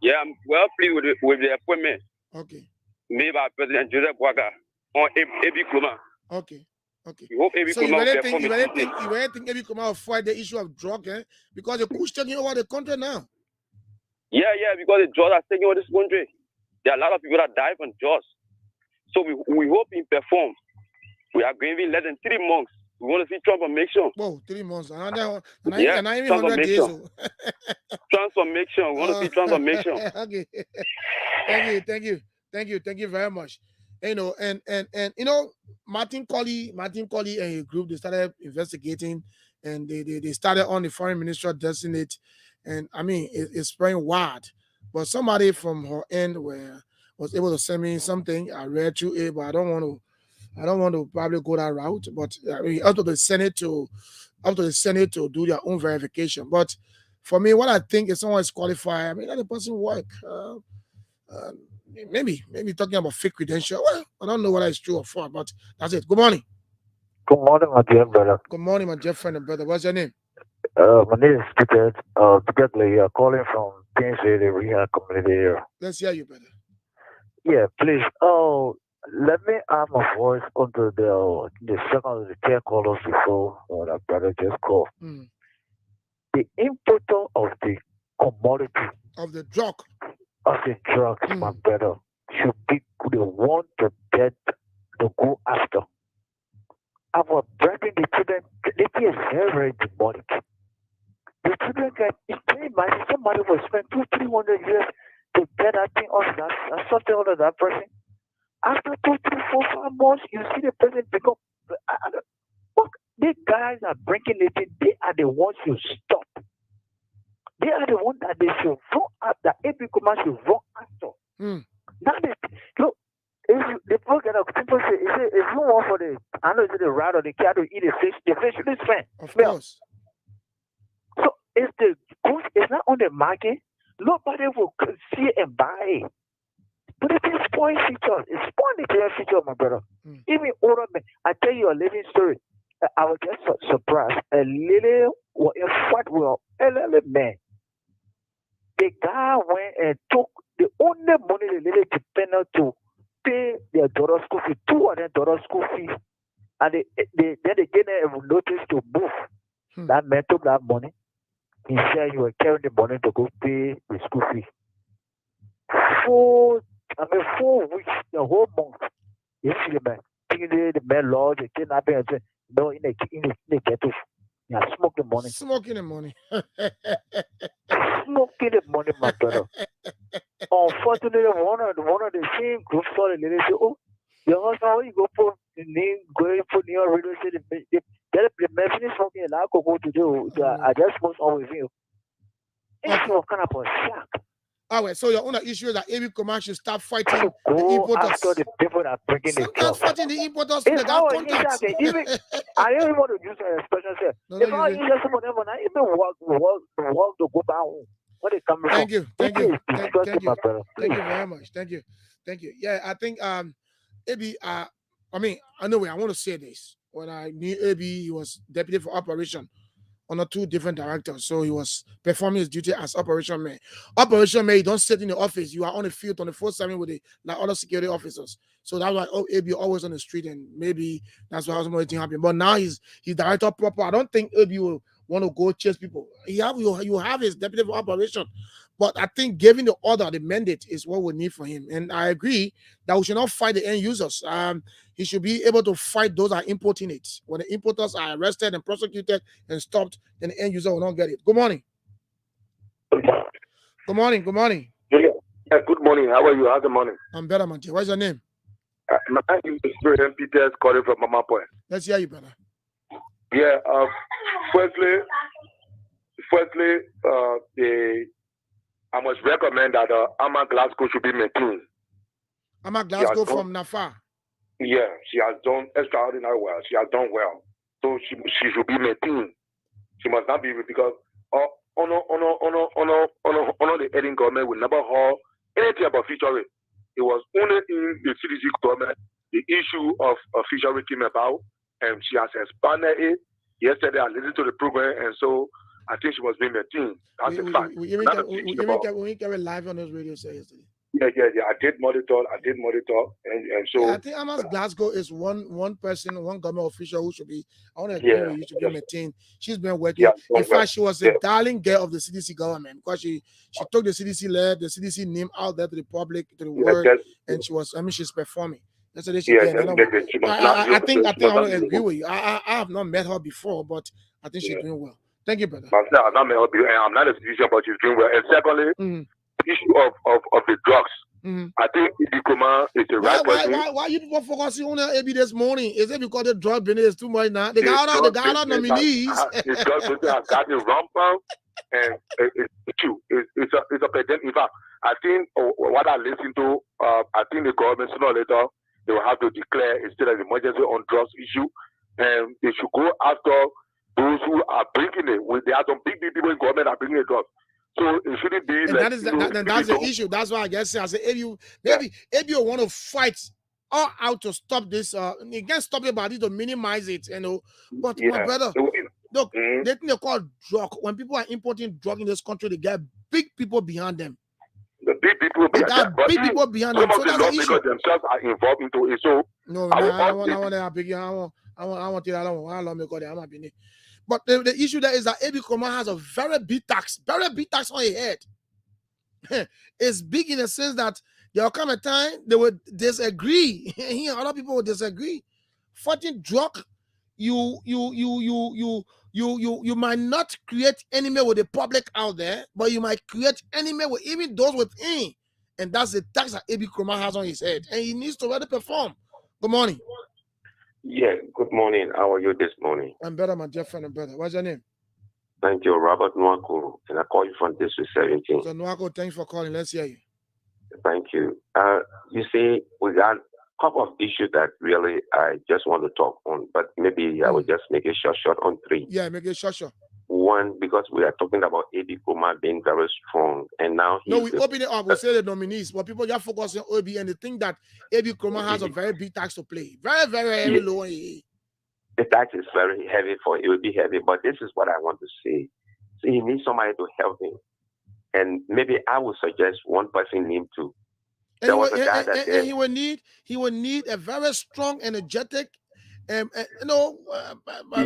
Yeah, I'm well pleased with the appointment Okay. made by President Joseph Boakai on Ebi Nkrumah. Okay. We hope Ebi So you Nkrumah really will think perform. Ebi Nkrumah will fight the issue of drug, because the push taking over the country now. Yeah, because the drugs are taking over this country. There are a lot of people that die from drugs. So we hope he performs. We are going in less than 3 months. We want to see transformation. Whoa, 3 months. And even 100 days. Transformation. We want to see transformation. Okay. Thank you very much. You know, and Martin Colley and his group, they started investigating, and they started on the foreign minister designate, and I mean it's spreading wide. But somebody from her end was able to send me something. I read through it, but I don't want to probably go that route. But I mean, up to the Senate to do their own verification. But for me, what I think if someone is qualified, I mean, let the person work. Maybe talking about fake credential. Well, I don't know whether it's true or false, but that's it. Good morning. Good morning, my dear brother. Good morning, my dear friend and brother. What's your name? My name is Peter. Here, calling from Kingsville, the Rehab community here. Let's hear you, brother. Yeah, please. Let me add my voice onto the second of the 10 callers before that brother just called. The importer of the commodity of the drug. My brother, should be the one to go after. Our brethren, the children, it is very, very demonic. The children can imagine somebody will spend 200-300 years to get that thing on that something on that person. After 2, 3, 4, 5 months, you see the person become. Look, these guys are breaking it. They are the ones you stop. They are the ones that they should run after. Ebi Nkrumah should run after. Now look, if the program people say, if you want for I know it's the rat or the cat to eat the fish should is fine. Of course. So if the goods is not on the market, nobody will see and buy it. But it is spoil features. It's spoil the clear feature, my brother. Even older men, I tell you a living story. I was just surprised. A fight with an elderly man. The guy went and took the only money the lady depended to pay their daughter's school fee, 2 of their daughter's school fees. And then they gave them a notice to move. That man took that money. He said you were carrying the money to go pay the school fee. 4 weeks, the whole month. You see the man, the man lodge, the kidnapping, and say, no, in the ghetto. Yeah, smoke the money. Smoking the money. Smoking the money, my brother. Unfortunately, one of the same group saw the lady say, oh, your husband, you go put the name, go put in your radio, say the man finish smoking, and I could go to do. I just smoke on with you. It's all kind of a shock. All right, so your own issue is that Ebi Nkrumah should start fighting the importers. After the people that are breaking the job. Fighting the importers to the contacts. I don't even want to use an expression. If I use some of them, I even walk to go down. What they come from? Thank you very much. Thank you. Please. Yeah, I think Ebi, I mean, anyway, I want to say this. When I knew AB, he was deputy for operation under two different directors. So he was performing his duty as operation man. Operation man, you don't sit in the office. You are on the field 24/7 with the like other security officers. So that's why AB always on the street, and maybe that's why some of the thing happened. But now he's director proper. I don't think AB will want to go chase people. You have his deputy for operation. But I think giving the order, the mandate is what we need for him. And I agree that we should not fight the end users. He should be able to fight those that are importing it. When the importers are arrested and prosecuted and stopped, then the end user will not get it. Good morning. Good morning. Good morning. Yeah, good morning. How are you? How's the morning? I'm better, man. What's your name? My name is Graham Peters, calling from Mama Point. Let's hear you, brother. Yeah. Firstly, I must recommend that Amma Glasgow should be maintained. Amma Glasgow from Nafa. Yeah, she has done extraordinarily well. She has done well, so she should be maintained. She must not be, because the heading government will never hold anything about fishery. It was only in the CDC government the issue of fishery came about, and she has expanded it. Yesterday, I listened to the program, and so I think she was being maintained. That's a fact. We carry live on those radio shows yesterday. Yeah. I did monitor, and so. Yeah, I think Amma Glasgow is one person, one government official who should be. I want to agree with you, should be maintained. She's been working. In fact, she was a darling girl of the CDC government, because she took the CDC lead, the CDC name out there to the public, to the world, and she's performing. That's what she did. I think I want to agree with you. I have not met her before, but I think she's doing well. Thank you, brother. I've not met her before, and I'm not a physician, but she's doing well. And secondly, the issue of the drugs. I think Ibikoma is the right person. Why you people focusing on AB this morning? Is it because the drug business is too much now? They got other nominees. The drug business has gotten rampant, and it's true. It's a pandemic. In fact, I think what I listened to, I think the government sooner or later they will have to declare a state of emergency on drugs issue, and they should go after those who are bringing it. There are some big people in government are bringing the drugs. So it shouldn't be. And that's the issue. That's why I guess I say if you want to fight all out to stop this, you can't stop it, but to minimize it, But my brother, look, the thing they call drug. When people are importing drug in this country, they get big people behind them. The big people behind them. Big people behind them. So that's the issue. Themselves are involved into it. So no, I want it. I don't want to make it. But the issue there is that AB Kroma has a very big tax on his head. It's big in the sense that there will come a time they will disagree. Here, other people will disagree. Fighting drug, you might not create enemy with the public out there, but you might create enemy with even those within. And that's the tax that AB Kroma has on his head. And he needs to really perform. Good morning. Yeah, good morning. How are you this morning? I'm better, my dear friend. I'm better. What's your name? Thank you, Robert Nwako. And I call you from District 17. So, Nwako, thanks for calling. Let's hear you. Thank you. You see, we got a couple of issues that really I just want to talk on, but maybe I will just make it short on three. Yeah, make it short. One, because we are talking about AB Kroma being very strong, and now we open it up. We say the nominees, but people just focus on AB and they think that AB Kroma has a very big tax to play. Very, very heavy low. The tax is very heavy it will be heavy, but this is what I want to say. So he needs somebody to help him, and maybe I would suggest one person named too. There was a guy that he will need a very strong, energetic.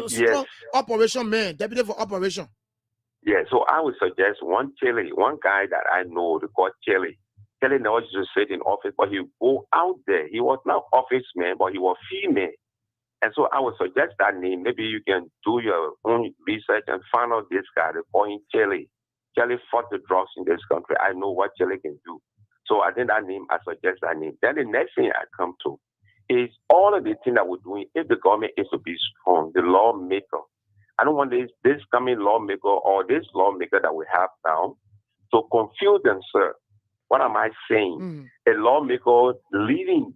Strong operation man, deputy for operation. Yeah, so I would suggest one guy that I know, they call Chile. Chile never used to sit in office, but he go out there. He was not office man, but he was female. And so I would suggest that name. Maybe you can do your own research and find out this guy. They call him Chile. Chile fought the drugs in this country. I know what Chile can do. So I think that name, I suggest that name. Then the next thing I come to is all of the things that we're doing. If the government is to be strong, the lawmaker, I don't want this coming lawmaker or this lawmaker that we have now to confuse themselves. What am I saying? A lawmaker leading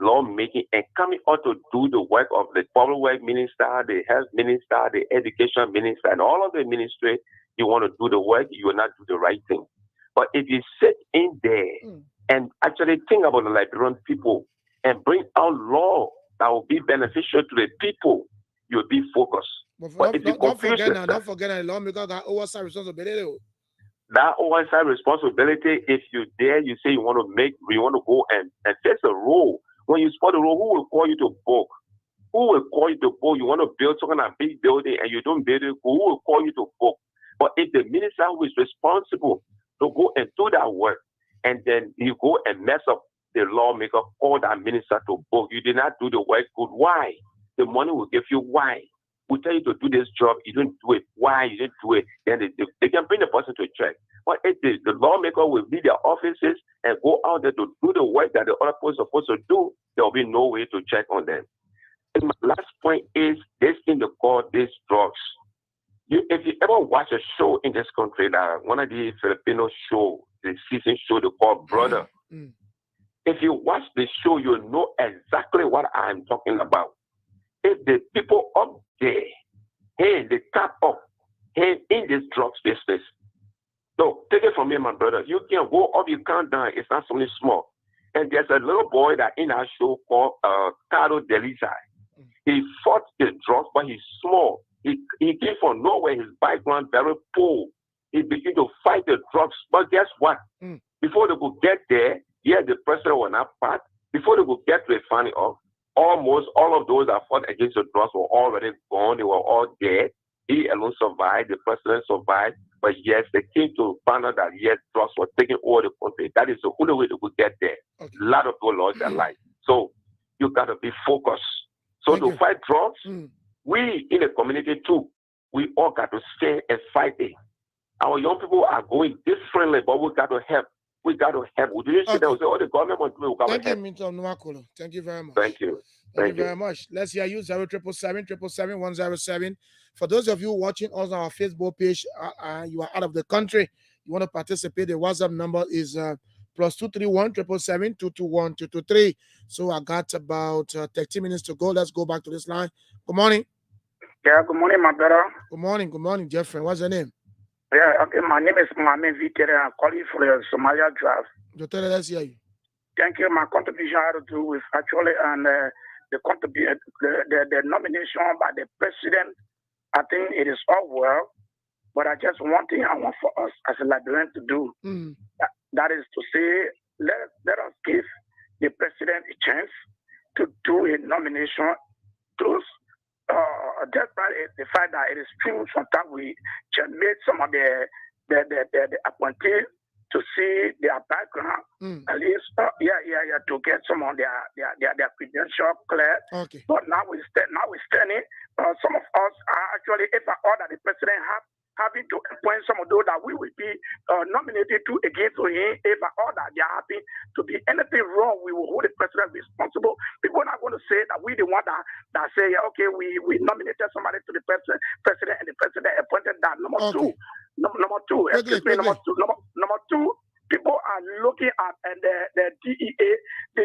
lawmaking and coming out to do the work of the public work minister, the health minister, the education minister, and all of the ministry. You want to do the work, you will not do the right thing. But if you sit in there and actually think about the Liberian people and bring out law that will be beneficial to the people, you'll be focused. But if you confuse yourself, don't forget that lawmaker got oversight responsibility. That oversight responsibility, if you dare, you say you want to go and face a role. When you spot the role, who will call you to book? Who will call you to book? You want to build some kind of big building and you don't build it, who will call you to book? But if the minister who is responsible to go and do that work, and then you go and mess up the lawmaker, call that minister to book, you did not do the work good. Why? The money will give you why. We tell you to do this job, you don't do it. Why you didn't do it? Then they can bring the person to check. But if the lawmaker will leave their offices and go out there to do the work that the other person is supposed to do, there will be no way to check on them. And my last point is this thing they call these drugs. If you ever watch a show in this country, like one of the Filipino shows, the season show they call Brother, if you watch the show, you'll know exactly what I'm talking about. If the people up there, hey, they tap up, hey, in this drugs business. So take it from me, my brother. You can go up, you can't down. It's not something small. And there's a little boy that in our show called Caro Delisa. He fought the drugs, but he's small. He came from nowhere. His background very poor. He began to fight the drugs. But guess what? Before they could get there, the president was not part. Before they could get to the final of, almost all of those that fought against the drugs were already gone. They were all dead. He alone survived. The president survived. But yes, they came to find out that yes, drugs were taking over the country. That is the only way they could get there. A lot of people lost their life. So you got to be focused. So to fight drugs, we in the community too, we all got to stay and fight it. Our young people are going differently, but we got to help. We got to help. We didn't sit there and say, the government must do it. We got to help. Thank you very much. Thank you. Thank you very much. Let's hear you, 0777-777-107. For those of you watching us on our Facebook page, you are out of the country, you want to participate, the WhatsApp number is +231 777 221 So I got about 30 minutes to go. Let's go back to this line. Good morning. Yeah, good morning, my brother. Good morning, Jeffrey. What's your name? Yeah, okay, my name is Mohamed Vitere. I'm calling for the Somalia draft. Let's hear you. Thank you. My contribution had to do with actually the nomination by the president. I think it is all well, but I just one thing I want for us as a Liberian to do. That is to say, let us give the president a chance to do a nomination. Despite the fact that it is true, sometimes we just made some of the appointees to see their background, at least, to get some of their credentials clear. Okay. But now we're standing. Some of us are actually, if I order the president having to appoint some of those that we will be nominated to against him, if I order they are happy to be anything wrong, we will hold the president responsible. People are not going to say that we the one that say, okay, we nominated somebody to the president and the president appointed that. Number two, people are looking at the DEA, the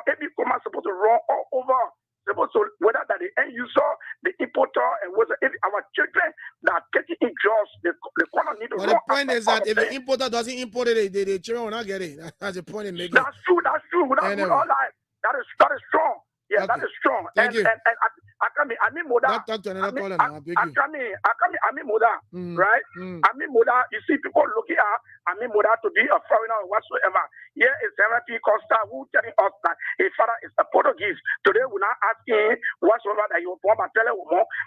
every command supposed to run all over. So whether that the end user, the importer, and whether our children that are getting in jobs, the corner need to run. The point is that if the importer doesn't import it, the children will not get it. That's the point in making. That's true. That is strong. Yeah, okay. That is strong. Thank you. And Amin Moda. Talk to another caller now. Amin Moda, right? Amin Moda, you see people looking at Amin Moda to be a foreigner or whatsoever. Here is Henry Costa who telling us that his father is a Portuguese. Today we're not asking whatsoever that you want to tell him,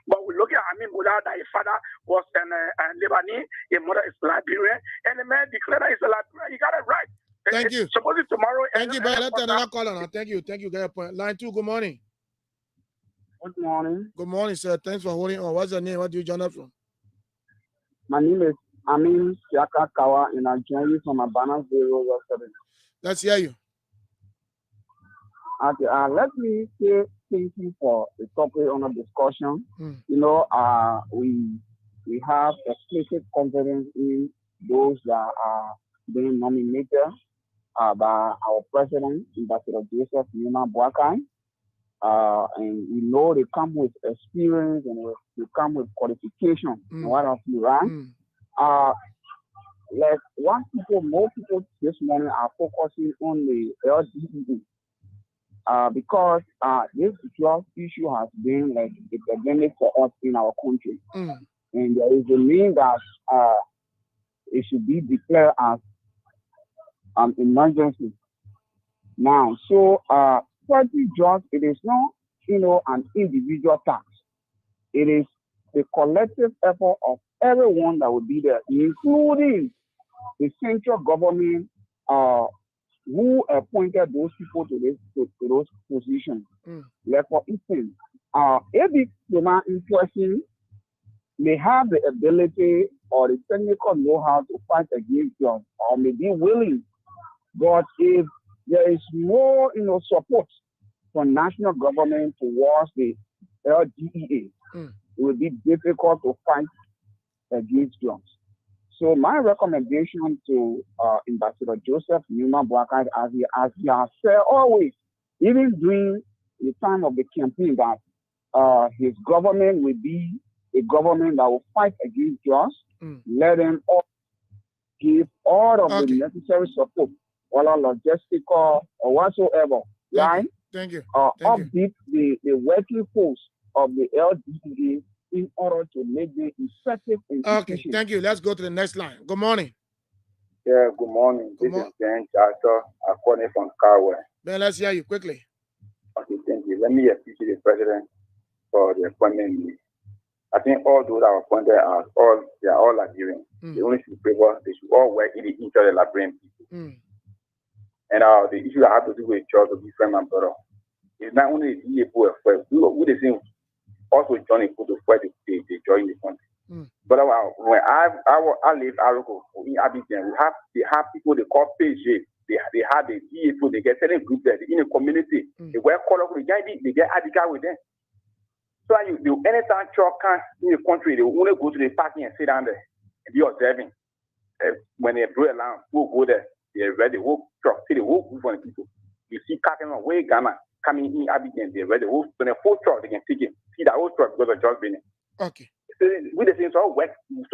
but we look at Amin Moda that his father was a Lebanese, his mother is Liberian, and the man declared that he's a Liberian. He got it right. Thank you. Supposedly tomorrow. Thank you, but let's another caller now. Thank you. Get your point. Line 2, good morning. Good morning. Good morning, sir. Thanks for holding on. What's your name? What do you join up from? My name is Amin Siaka Kawa, and I join you from Abana 007. Let's hear you. Okay, let me say thank you for the topic on the discussion. You know, we have explicit confidence in those that are being nominated by our president, Ambassador Joseph Numa Boakai. And we know they come with experience and they come with qualification. And what else you right? More people this morning are focusing on the LGBTQ. because this drug issue has been like a pandemic for us in our country. And there is a need that it should be declared as an emergency. Now, so fighting drugs, it is not, an individual task. It is the collective effort of everyone that will be there, including the central government who appointed those people to those positions. Like for instance, AB Kromah in question may have the ability or the technical know-how to fight against drugs, or may be willing. But if there is more, support from national government towards the LDEA, it will be difficult to fight against drugs. So my recommendation to Ambassador Joseph Newman Boakai, as he has said always, even during the time of the campaign, that his government will be a government that will fight against drugs. Let them all give all of the necessary support, whether logistical or whatsoever, right? Thank you. Upbeat the working force of the LDEA in order to make the effective institution. Okay, thank you. Let's go to the next line. Good morning. Yeah, good morning. This is Ben Charter. I'm calling from Carway. Ben, let's hear you quickly. Okay, thank you. Let me appreciate the president for the appointment. I think all those that are appointed are all Nigerians. The only people, they should all work in the interest of the Liberian people. And the issue I have to do with George to be friend and brother. It's not only the people who they say also join people to fight they join the country. But when I live Aroko in Abidjan, they have people they call PG. They have the people, they get certain groups there in a community. They wear color, they get Adika with them. So anytime truck can in the country, they only go to the parking and sit down there and be observing. When they blow alarm, we'll go there. They're ready. The whole truck, see the whole group of people. You see Kaken away Ghana coming in Abidjan, they're ready. When a full truck, they can take it. See that whole truck because of just being. Okay. So we the same sort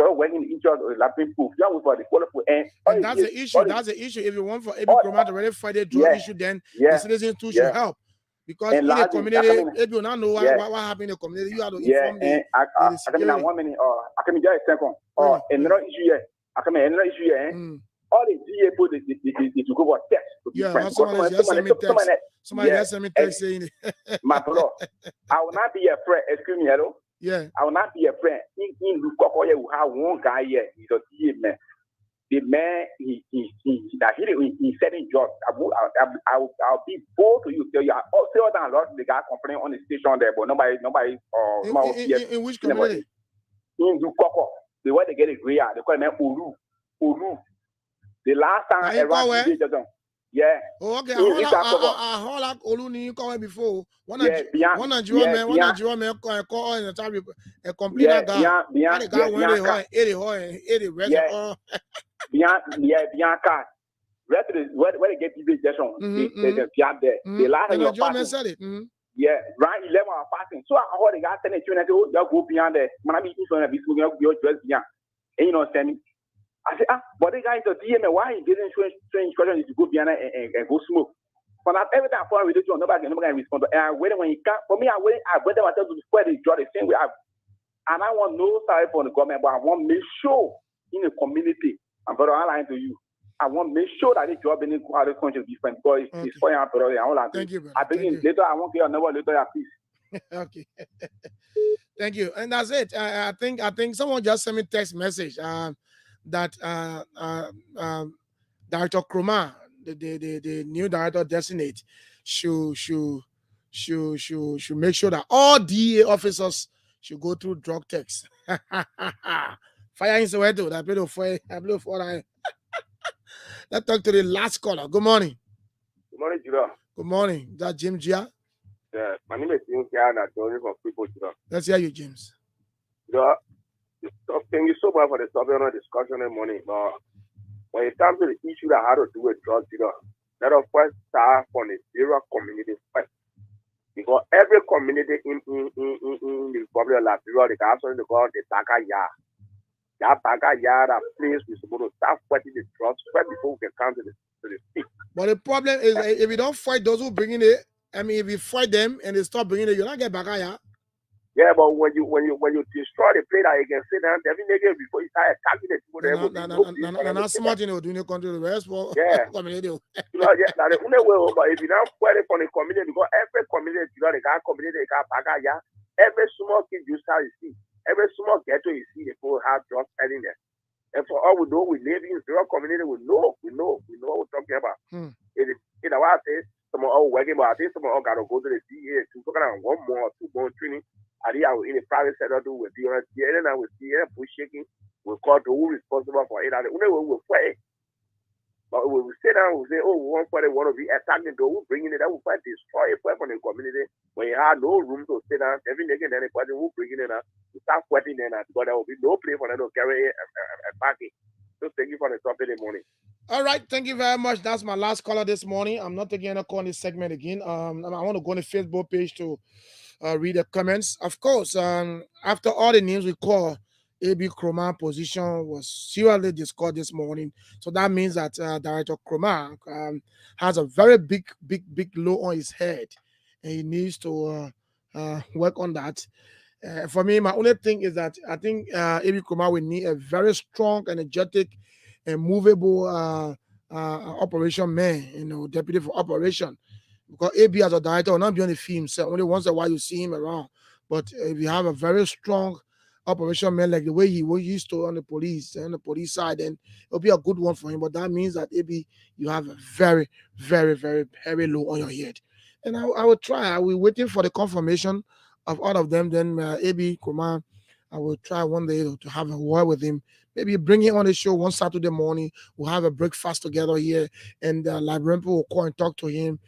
of working each other, lapping proof. You have for the quality and that's the issue. That's the issue. If you want for AB Kromah to really fight the drug issue, then the citizens too should help. Because in the community, if you don't know what happened in the community, you have to inform the security. 1 minute, I can just a second. Another issue here. Another issue here. All the GA people, they to go for test. Somebody just sent me text saying my brother, I will not be a friend. Excuse me, hello? Yeah. I will not be a friend. In Lukokoye, we have one guy here. He's a GA man. The man, he said in jobs. I'll be bold to you. Tell you, also than a lot of the guy complaining on the station there, but nobody. In which community? In Lukoko, the way they get a gray out, they call him Uru. The last time I ever yeah. Oh, okay. I heard like Oluni you call before. One Nigerian man call in the time a complete guy. The guy went 80 Bianca. Where they get people injection, they piap there. The last time your man said it. Yeah, right 11 hours passing. So I heard the guy sending you and you go beyond there. Man, I be eating a bit your dress beyond. And you know send me. I said, but the guy is a DM, why he didn't show instruction to go beyond and go smoke. But every time I with nobody can respond. And I wait when he can't. For me, I wait them until to spread the job the same way. And I want no sorry for the government, but I want to make sure in the community. I'm very aligned to you. I want to make sure that the job in the other country is different because it's for your brother. Thank you, I think later I won't get your number later, please. Okay. Thank you. And that's it. I think someone just sent me a text message. That Director Kromah, the new director designate, should make sure that all DA officers should go through drug tests. Fire in Soweto. I blew for that. Let's talk to the last caller. Good morning. Good morning, Jiro. Good morning. Is that James Gia? Yeah, my name is James Gia and I'm calling from People, Jiro. Let's hear you, James. Jiro, thank you so much for the topic on discussion this morning. But when it comes to the issue that had to do with drugs, let us first start from the zero community first. Because every community in the Republic of Liberia, they have something called the Taka Yard. That Taka Yard, that place we're supposed to start fighting the drugs first before we can come to the state. But the problem is if we don't fight those who bring in it, I mean, if you fight them and they stop bringing it, you'll not get back here. Yeah, but when you destroy the play that you can sit down, every nigga before you start attacking the people, there will be no place for them to Not sit smart, down. you know, doing the country the rest for Yeah. community. You know, yeah, now the only way, but if you now fight it from the community, because every community, you know, they got community, they got baga, yeah. Every small kid you start to see, every small ghetto you see, they people have drugs selling there. And for all we know, we live in zero community, we know what we're talking about. It is, you know, I say, some are all working, but I think some are all got to go to the DA to talk about 1 more, 2 more training. I think I will in the private sector do with the DA, and then I will see it, push shaking, we'll call the who responsible for it. And the only way we'll fight. But we will sit down and say, oh, we want to be attacking the who bringing it, that will fight, destroy it from the community. When you have no room to sit down, every nigga and anybody who bringing it up, you start sweating them, because there will be no place for them to carry it and pack it. So thank you for the topic this morning. All right, thank you very much. That's my last caller this morning. I'm not taking any call in this segment again. I want to go on the Facebook page to read the comments. Of course, after all the names we call, A.B. Kromah position was seriously discussed this morning. So that means that Director Kromah has a very big load on his head, and he needs to work on that. For me, my only thing is that I think A.B. Kromah will need a very strong, energetic, and movable operation man, deputy for operation. Because AB as a director will not be on the field, so only once in a while you see him around. But if you have a very strong operation man like the way he was used to on the police side, then it'll be a good one for him. But that means that AB, you have a very, very, very heavy load on your head. And I will try. I will waiting for the confirmation of all of them. Then AB Kromah, I will try one day to have a word with him. Maybe bring him on the show one Saturday morning. We'll have a breakfast together here, and librarian people will call and talk to him.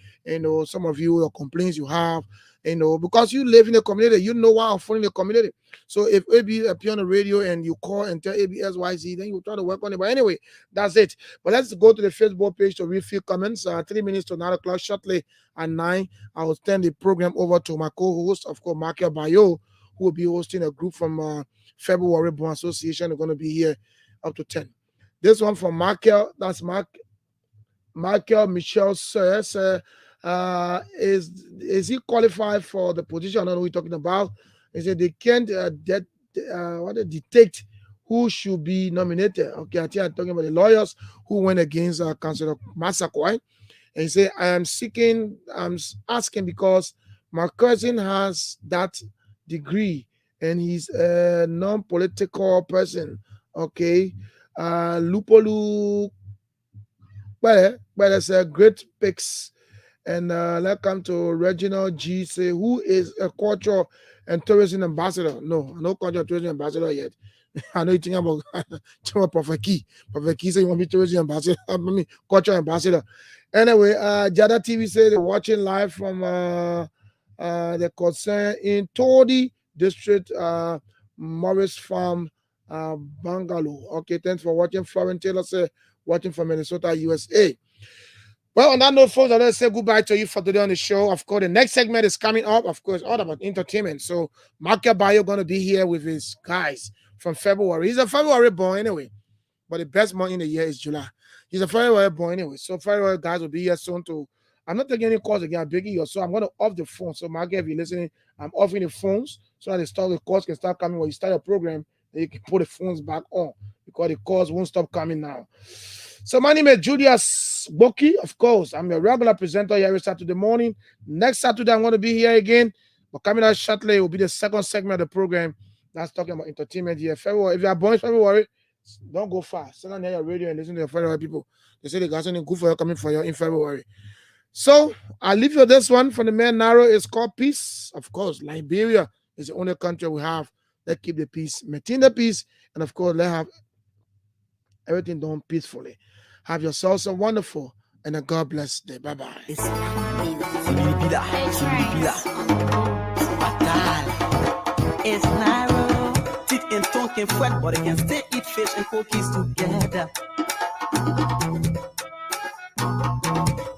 Some of you, your complaints you have, because you live in the community, you know why I'm following the community. So if AB appear on the radio and you call and tell AB SYZ, then you try to work on it. But anyway, that's it. But let's go to the Facebook page to read a few comments. 3 minutes to 9 o'clock, shortly at 9, I will turn the program over to my co-host, of course, Michael Bayo, who will be hosting a group from February Born Association. They're going to be here up to 10. This one from Michael, that's Michael Michel says, is he qualified for the position? I don't know what you're talking about. He said they can't detect who should be nominated. Okay, I think I'm talking about the lawyers who went against Councillor Massaquoi. And he said, I'm asking because my cousin has that degree and he's a non-political person. Okay. Lupolu, well, it's a great picks. And let's come to Reginald G. Say, who is a culture and tourism ambassador? No culture and tourism ambassador yet. I know you're thinking about Prophet Key. Prophet Key said you want to be tourism ambassador. Culture ambassador. Anyway, Jada TV said they're watching live from the concern in Todi District, Morris Farm, Bangalore. Okay, thanks for watching. Florence Taylor said, watching from Minnesota, USA. Well, on that note, folks, I'll say goodbye to you for today on the show. Of course, the next segment is coming up. Of course, all about entertainment. So, Michael Bayo going to be here with his guys from February. He's a February born anyway, but the best month in the year is July. He's a February born anyway. So, February guys will be here soon too. I'm not taking any calls again. I'm begging you. So, I'm going to off the phone. So, Michael, if you're listening, I'm offing the phones so that the calls can start coming when you start a program. Then you can put the phones back on because the calls won't stop coming now. So my name is Julius Boki. Of course, I'm your regular presenter here every Saturday morning. Next Saturday, I'm going to be here again. But coming out shortly will be the second segment of the program that's talking about entertainment here. February. If you are born in February, don't go far. Sit down near your radio and listen to your February people. They say they got something good for you coming for you in February. So I'll leave you with this one from the man Naro. It's called Peace. Of course, Liberia is the only country we have that keep the peace, maintain the peace, and of course, let have everything done peacefully. Have yourselves a wonderful and a God bless day. Bye-bye. It's narrow. Teeth and tongue can fret, but they can still eat fish and cookies together.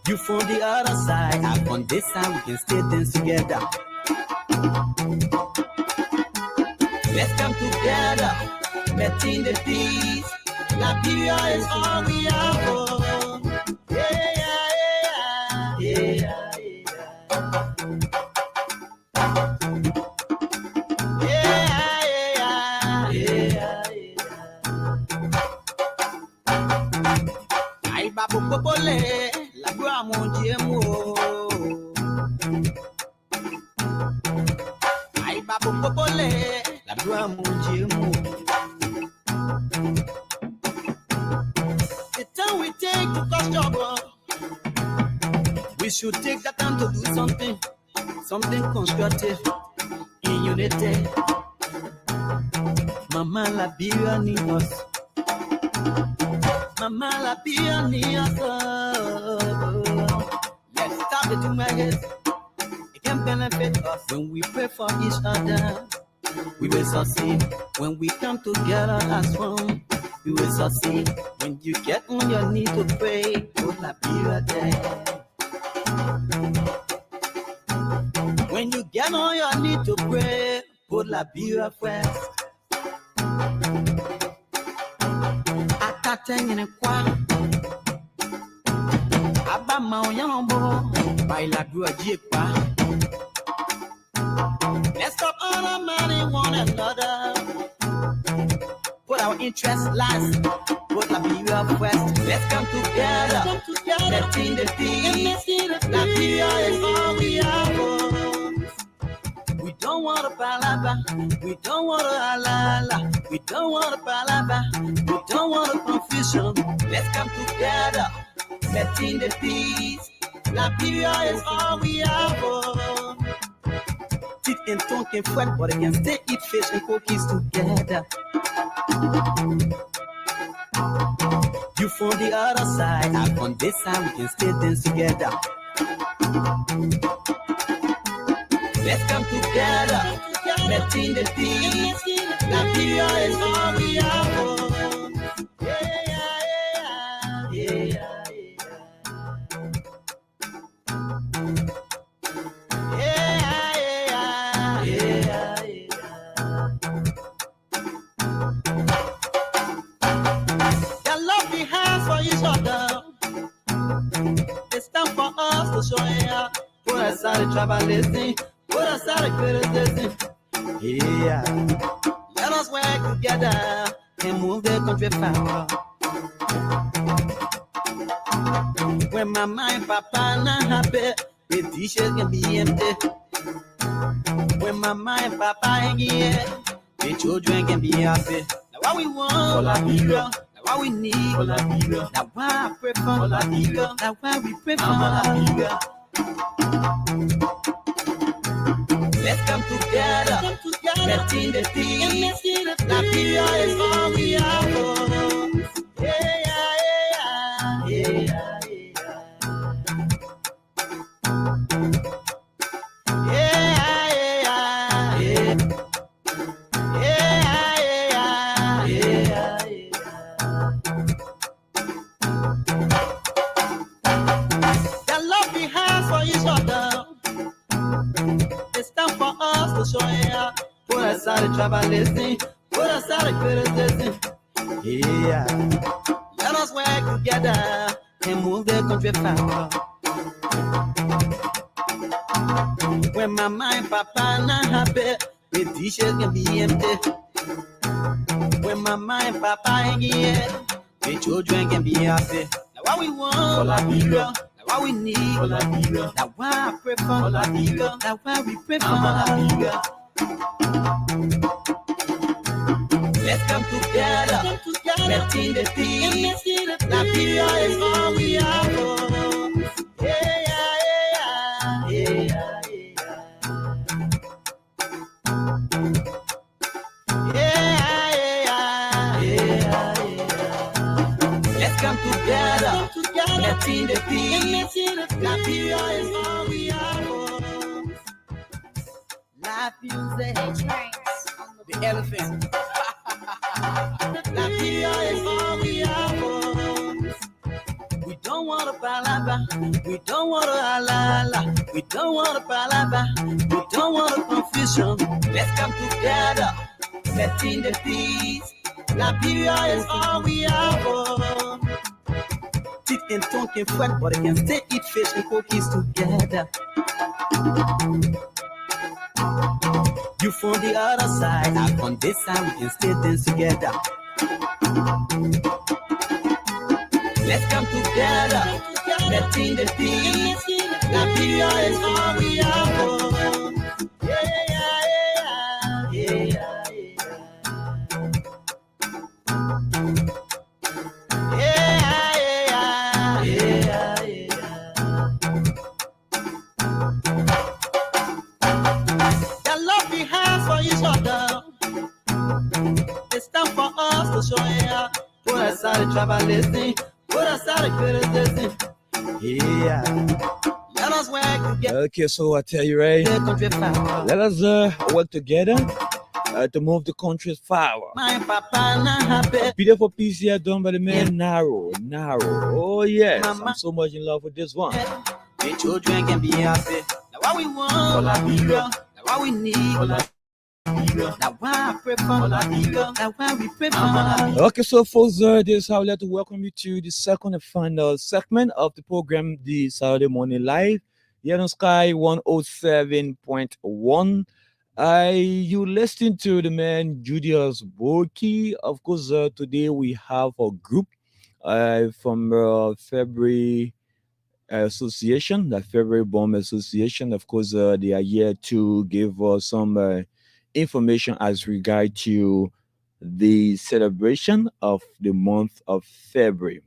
You from the other side, I on this side, we can still dance together. Let's come together, maintain the peace. Liberia is all we are. Yeah. popole, la gloire mon Dieu mo. Aïe babo popole, la gloire mon Dieu mo. The time we take to cause trouble, we should take that time to do something constructive in unity. Mama la Biblia need us. Mama la Biblia need us. Let's stop it to my head. It can benefit us when we pray for each other. We will succeed when we come together as one. We will succeed when you get on your knees to pray. Put la Biblia there. When you get on your knees to pray, put la Biblia first. Atateng kwa Aba maonyambo Baila grudge kwa. Let's stop undermining one another. Put our interests last. Put la Biblia first. Let's come together. Let's in the peace. La Biblia is all we have. We don't want a palabra, we don't want a halala, we don't want a palabra, we don't want a confusion. Let's come together, let's in the peace. La Biblia is all we have. Teeth and tongue can fight, but they can stay eat fish and cookies together. You from the other side, I from this side, we can stay dance together. Let's come together, let's in the peace. La Biblia is all we have. Yeah, yeah, yeah, yeah, yeah, yeah, yeah. The love we have for each other, it's time for us to show it. Put aside the tribalism. Put aside the criticism. Yeah. Let us work together and move the country forward. When mama and papa not happy, the dishes can be empty. When mama and papa ain't here, the children can be happy. Now what we want for la Biblia. Now what we need for la Biblia. Now why I pray for la Biblia. Now why we pray for la Biblia. Let's come together, let's in the peace. La Biblia is all we have. Yeah, yeah, yeah, yeah, yeah, yeah, yeah, yeah, yeah. The love we have for each other. It's time for us to show it. Put aside the tribalism, put aside the criticism. Yeah. Let us work together and move the country forward. When mama and papa not happy, the dishes can be empty. When mama and papa ain't here, the children can be happy. Now what we want for la Biblia. What we need for la Biblia. Now why I pray for la Biblia. Now why we pray for la Biblia. Let's come together, let's in the peace. La Biblia is all we have. Yeah, yeah, yeah, yeah, yeah, yeah, yeah. Let's come together, let's in the peace. La Biblia is all we have. Live music, the elephant. La Biblia is all we have. We don't want a palabra, we don't want a halala, we don't want a palabra, we don't want a confusion. Let's come together, let's in the peace. La Biblia is all we have. Teeth and tongue can fight, but they can stay eat fish and cookies together. You from the other side, I from this side, we can stay dance together. Let's come together. Let's in the peace. Liberia is all we have. The love we have for each other. It's time for us to show it. Put aside the tribalism. Put aside the criticism. Yeah. Let us work together. Okay, so I tell you, right? Let us work together to move the country forward. My papa not happy. Beautiful piece here done by the man Narrow. Oh yes, I'm so much in love with this one. The children can be happy. Now what we want for Liberia. Now what we need for Liberia. Now why I pray for Liberia. Now why we pray for. Okay, so folks, this is how I'd like to welcome you to the second and final segment of the program, the Saturday Morning Live, here on Sky 107.1. You listening to the man Julius Borky. Of course, today we have a group from February Association, the February Bomb Association. Of course, they are here to give us some information as regard to the celebration of the month of February.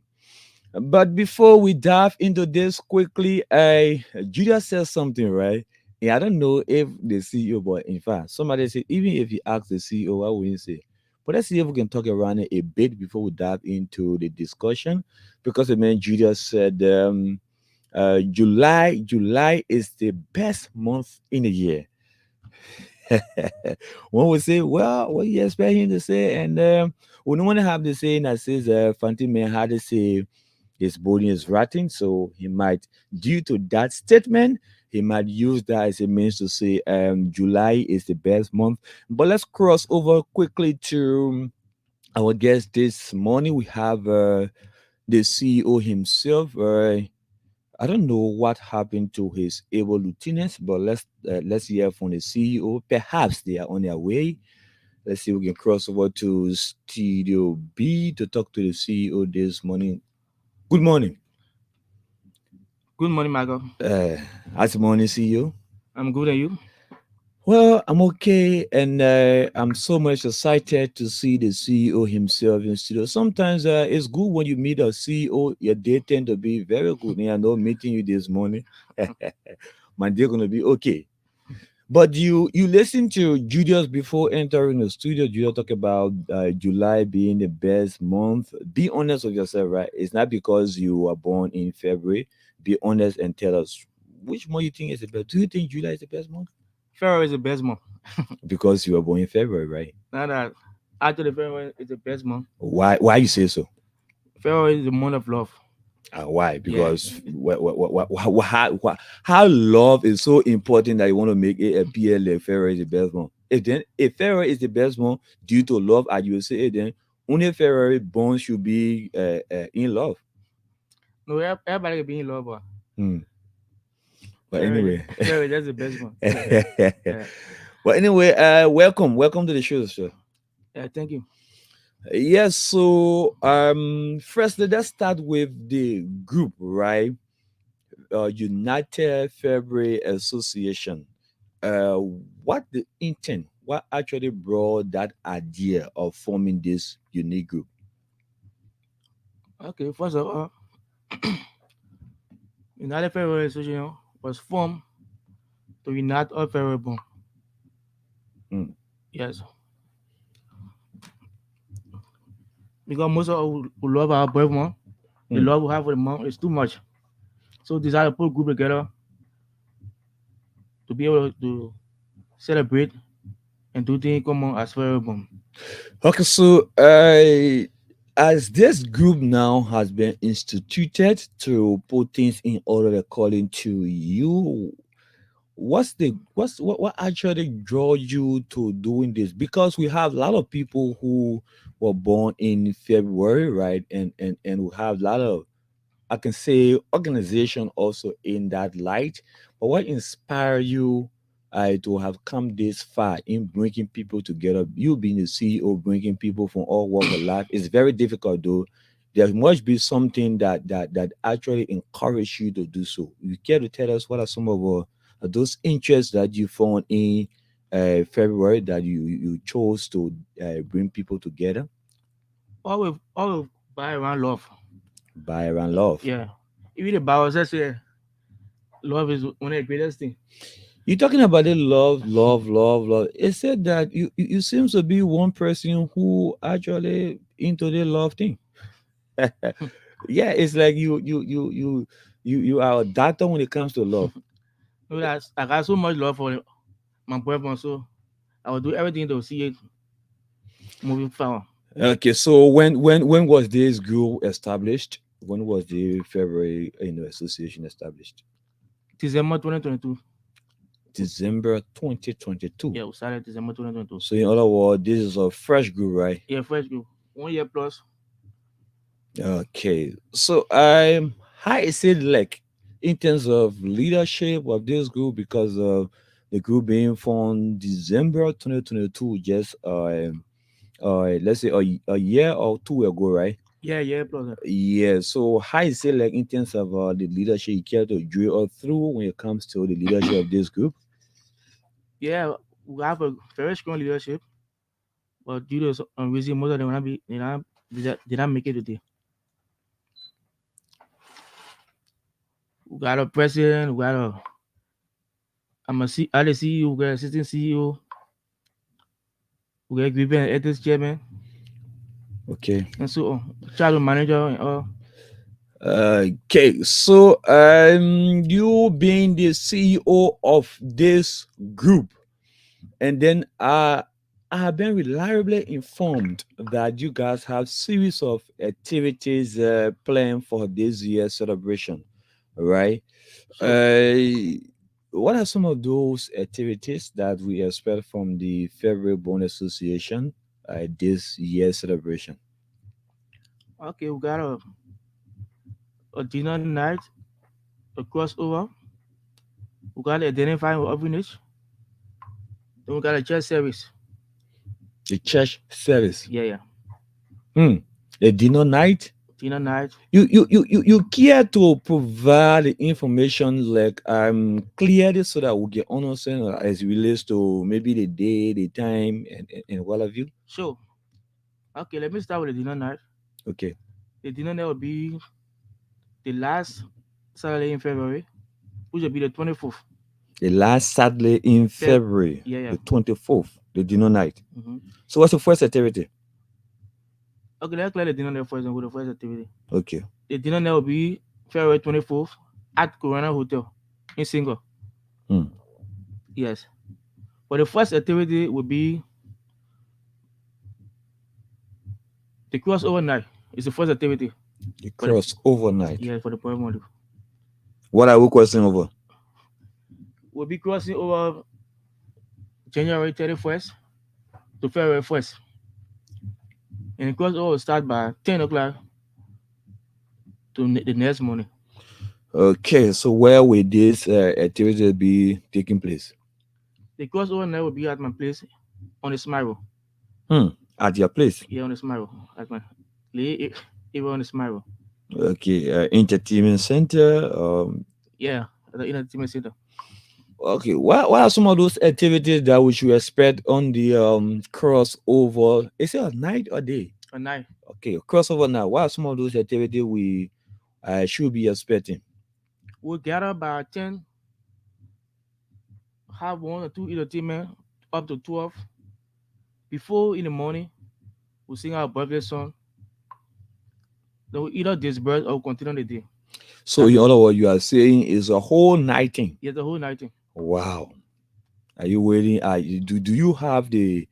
But before we dive into this quickly, Julius says something, right? I don't know if the CEO, but in fact, somebody said, even if you ask the CEO, what would you say? But let's see if we can talk around it a bit before we dive into the discussion. Because the man Julius said July is the best month in the year. One would say, well, what do you expect him to say? And we don't want to have the saying that says Fanti man had to say his body is rotting. So he might, due to that statement, he might use that as a means to say July is the best month. But let's cross over quickly to our guest this morning. We have the CEO himself. I don't know what happened to his able lieutenants, but let's hear from the CEO. Perhaps they are on their way. Let's see if we can cross over to Studio B to talk to the CEO this morning. Good morning. Good morning, Margot. How's the morning, CEO? I'm good, and you? Well, I'm okay, and I'm so much excited to see the CEO himself in studio. Sometimes it's good when you meet a CEO, your day tend to be very good. And I know meeting you this morning, my day gonna be okay. But you listen to Julius before entering the studio. Julius talk about July being the best month. Be honest with yourself, right? It's not because you were born in February. Be honest and tell us which month you think is the best. Do you think July is the best month? February is the best month. Because you were born in February, right? Not that. Actually, February is the best month. Why you say so? February is the month of love. Why? Because how love is so important that you want to make it appear like February is the best month. If February is the best month due to love, as you say, then only February born should be in love. No, everybody can be in love. But anyway, February, that's the best one. Yeah. But anyway, welcome to the show, sir. Yeah, thank you. Yes, so first let's start with the group, right? United February Association. What the intent? What actually brought that idea of forming this unique group? Okay, first of all, United February Association was formed to unite all February born. Yes. Because most of us who love our birth month, the love we have for the month is too much. So decided to put a group together to be able to celebrate and do things common as February born. Okay, so as this group now has been instituted to put things in order according to you, what actually draw you to doing this? Because we have a lot of people who were born in February, right? And we have a lot of, I can say, organization also in that light. But what inspired you to have come this far in bringing people together? You being the CEO, bringing people from all walks of life, is very difficult though. there must be something that actually encourage you to do so. You care to tell us what are some of those interests that you found in February that you chose to bring people together? All by around love. By around love. Yeah. Even the Bible says love is one of the greatest thing. You're talking about the love. It said that you seems to be one person who actually into the love thing. Yeah, it's like you are a doctor when it comes to love. I got so much love for my boyfriend, so I will do everything to see it moving forward. Okay, so when was this group established? When was the February association established? December 2022. December 2022. Yeah, we started December 2022. So in other words, this is a fresh group, right? Yeah, fresh group. 1 year plus. Okay. So how is it like in terms of leadership of this group, because of the group being formed December 2022, just let's say a year or two ago, right? Yeah, plus. Yeah. So how is it like in terms of the leadership you care to drill us through when it comes to the leadership of this group? Yeah, we have a very strong leadership, but due to some reason, most of them did not make it today. We got a president, we got a other CEO, we got assistant CEO, we got group and ethics chairman. Okay. And so child manager and all. Okay, so you being the CEO of this group, and then I have been reliably informed that you guys have series of activities planned for this year's celebration, right? What are some of those activities that we expect from the February Bone Association this year's celebration? Okay, we got a dinner night, a crossover. We got to identify orphanage. Then we got a church service. The church service. Yeah. The dinner night. Dinner night. You care to provide the information like clearly so that we get understand as it relates to maybe the day, the time, and what have you. Sure. Okay, let me start with the dinner night. Okay. The dinner night will be the last Saturday in February, which will be the 24th. The last Saturday in February. Yeah. The 24th, the dinner night. Mm-hmm. So what's the first activity? Okay, let's clear the dinner night first and go to the first activity. Okay. The dinner night will be February 24th at Corona Hotel in Single. Yes. But the first activity will be the crossover night. It's the first activity. The crossover night. Yeah, for the poem model. What are we crossing over? We'll be crossing over January 31st to February 1st. And the crossover will start by 10 o'clock to the next morning. Okay, so where will this activity be taking place? The crossover night will be at my place on the Smile. At your place? Yeah, on the Smile. At my even on the Smile. Okay, entertainment center. Yeah, at the entertainment center. Okay, what are some of those activities that we should expect on the crossover? Is it a night or day? A night. Okay, crossover night. What are some of those activities we should be expecting? We'll gather by 10, have 1 or 2 entertainment up to 12. Before in the morning, we'll sing our birthday song. Then we'll either disperse or continue the day. So in other words, you are saying is a whole night thing. Yeah, the whole night thing. Wow. Are you waiting? Do you have the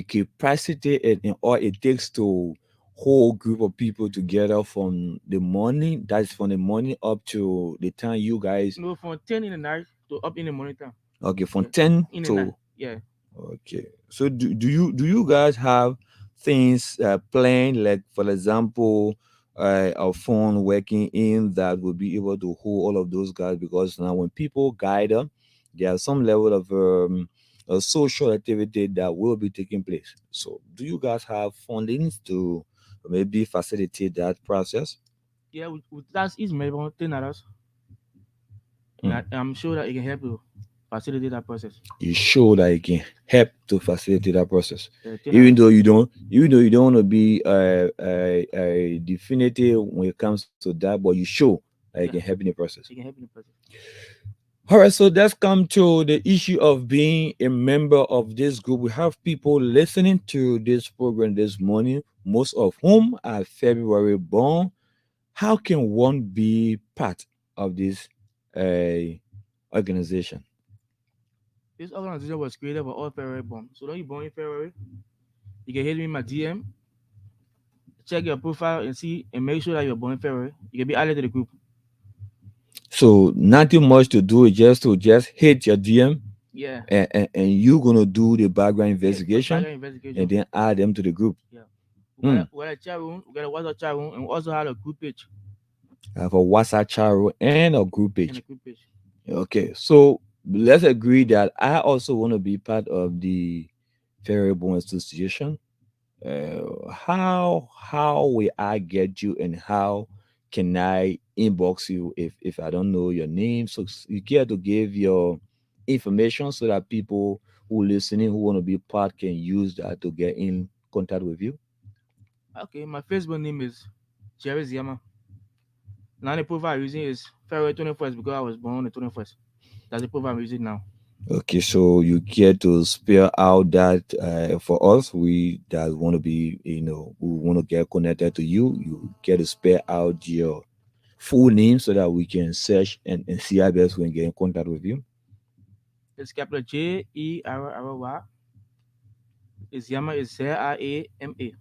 capacity and all it takes to whole group of people together from the morning? That's from the morning up to the time you guys. No, from 10 in the night to up in the morning time. Okay, from 10 in to the night. Yeah. Okay. So do you guys have things planned, like for example, a phone working in that will be able to hold all of those guys? Because now when people guide them, there's some level of a social activity that will be taking place. So do you guys have fundings to maybe facilitate that process? Yeah, that's his maybe 10 others. And I'm sure that it can help you facilitate that process. You show that it can help to facilitate that process, Yeah, even though you don't want to be a definitive when it comes to that, but you show that it can help in the process. It can help in the process. All right, so let's come to the issue of being a member of this group. We have people listening to this program this morning, most of whom are February born. How can one be part of this organization? This organization was created for all February born. So when you're born in February, you can hit me in my DM, check your profile and see and make sure that you're born in February. You can be added to the group. So nothing much to do, just hit your DM. Yeah. And you're gonna do the background investigation, background investigation. and then add them to the group. Yeah. We got a chat room, we got a WhatsApp chat room, and we also have a group page. I have a WhatsApp chat room and a group page. And a group page. Okay, so let's agree that I also want to be part of the Variable Association. How will I get you, and how can I inbox you if I don't know your name? So you get to give your information so that people who listening who want to be part can use that to get in contact with you. Okay, my Facebook name is Jerry Ziama. Now the profile I'm using is February 21st because I was born on the 21st. That's the profile I'm using now. Okay, so you get to spell out that for us, we that want to be, we want to get connected to you. You get to spell out your full name so that we can search and see how best we can get in contact with you. It's capital Jerry. It's Yama is Ziama.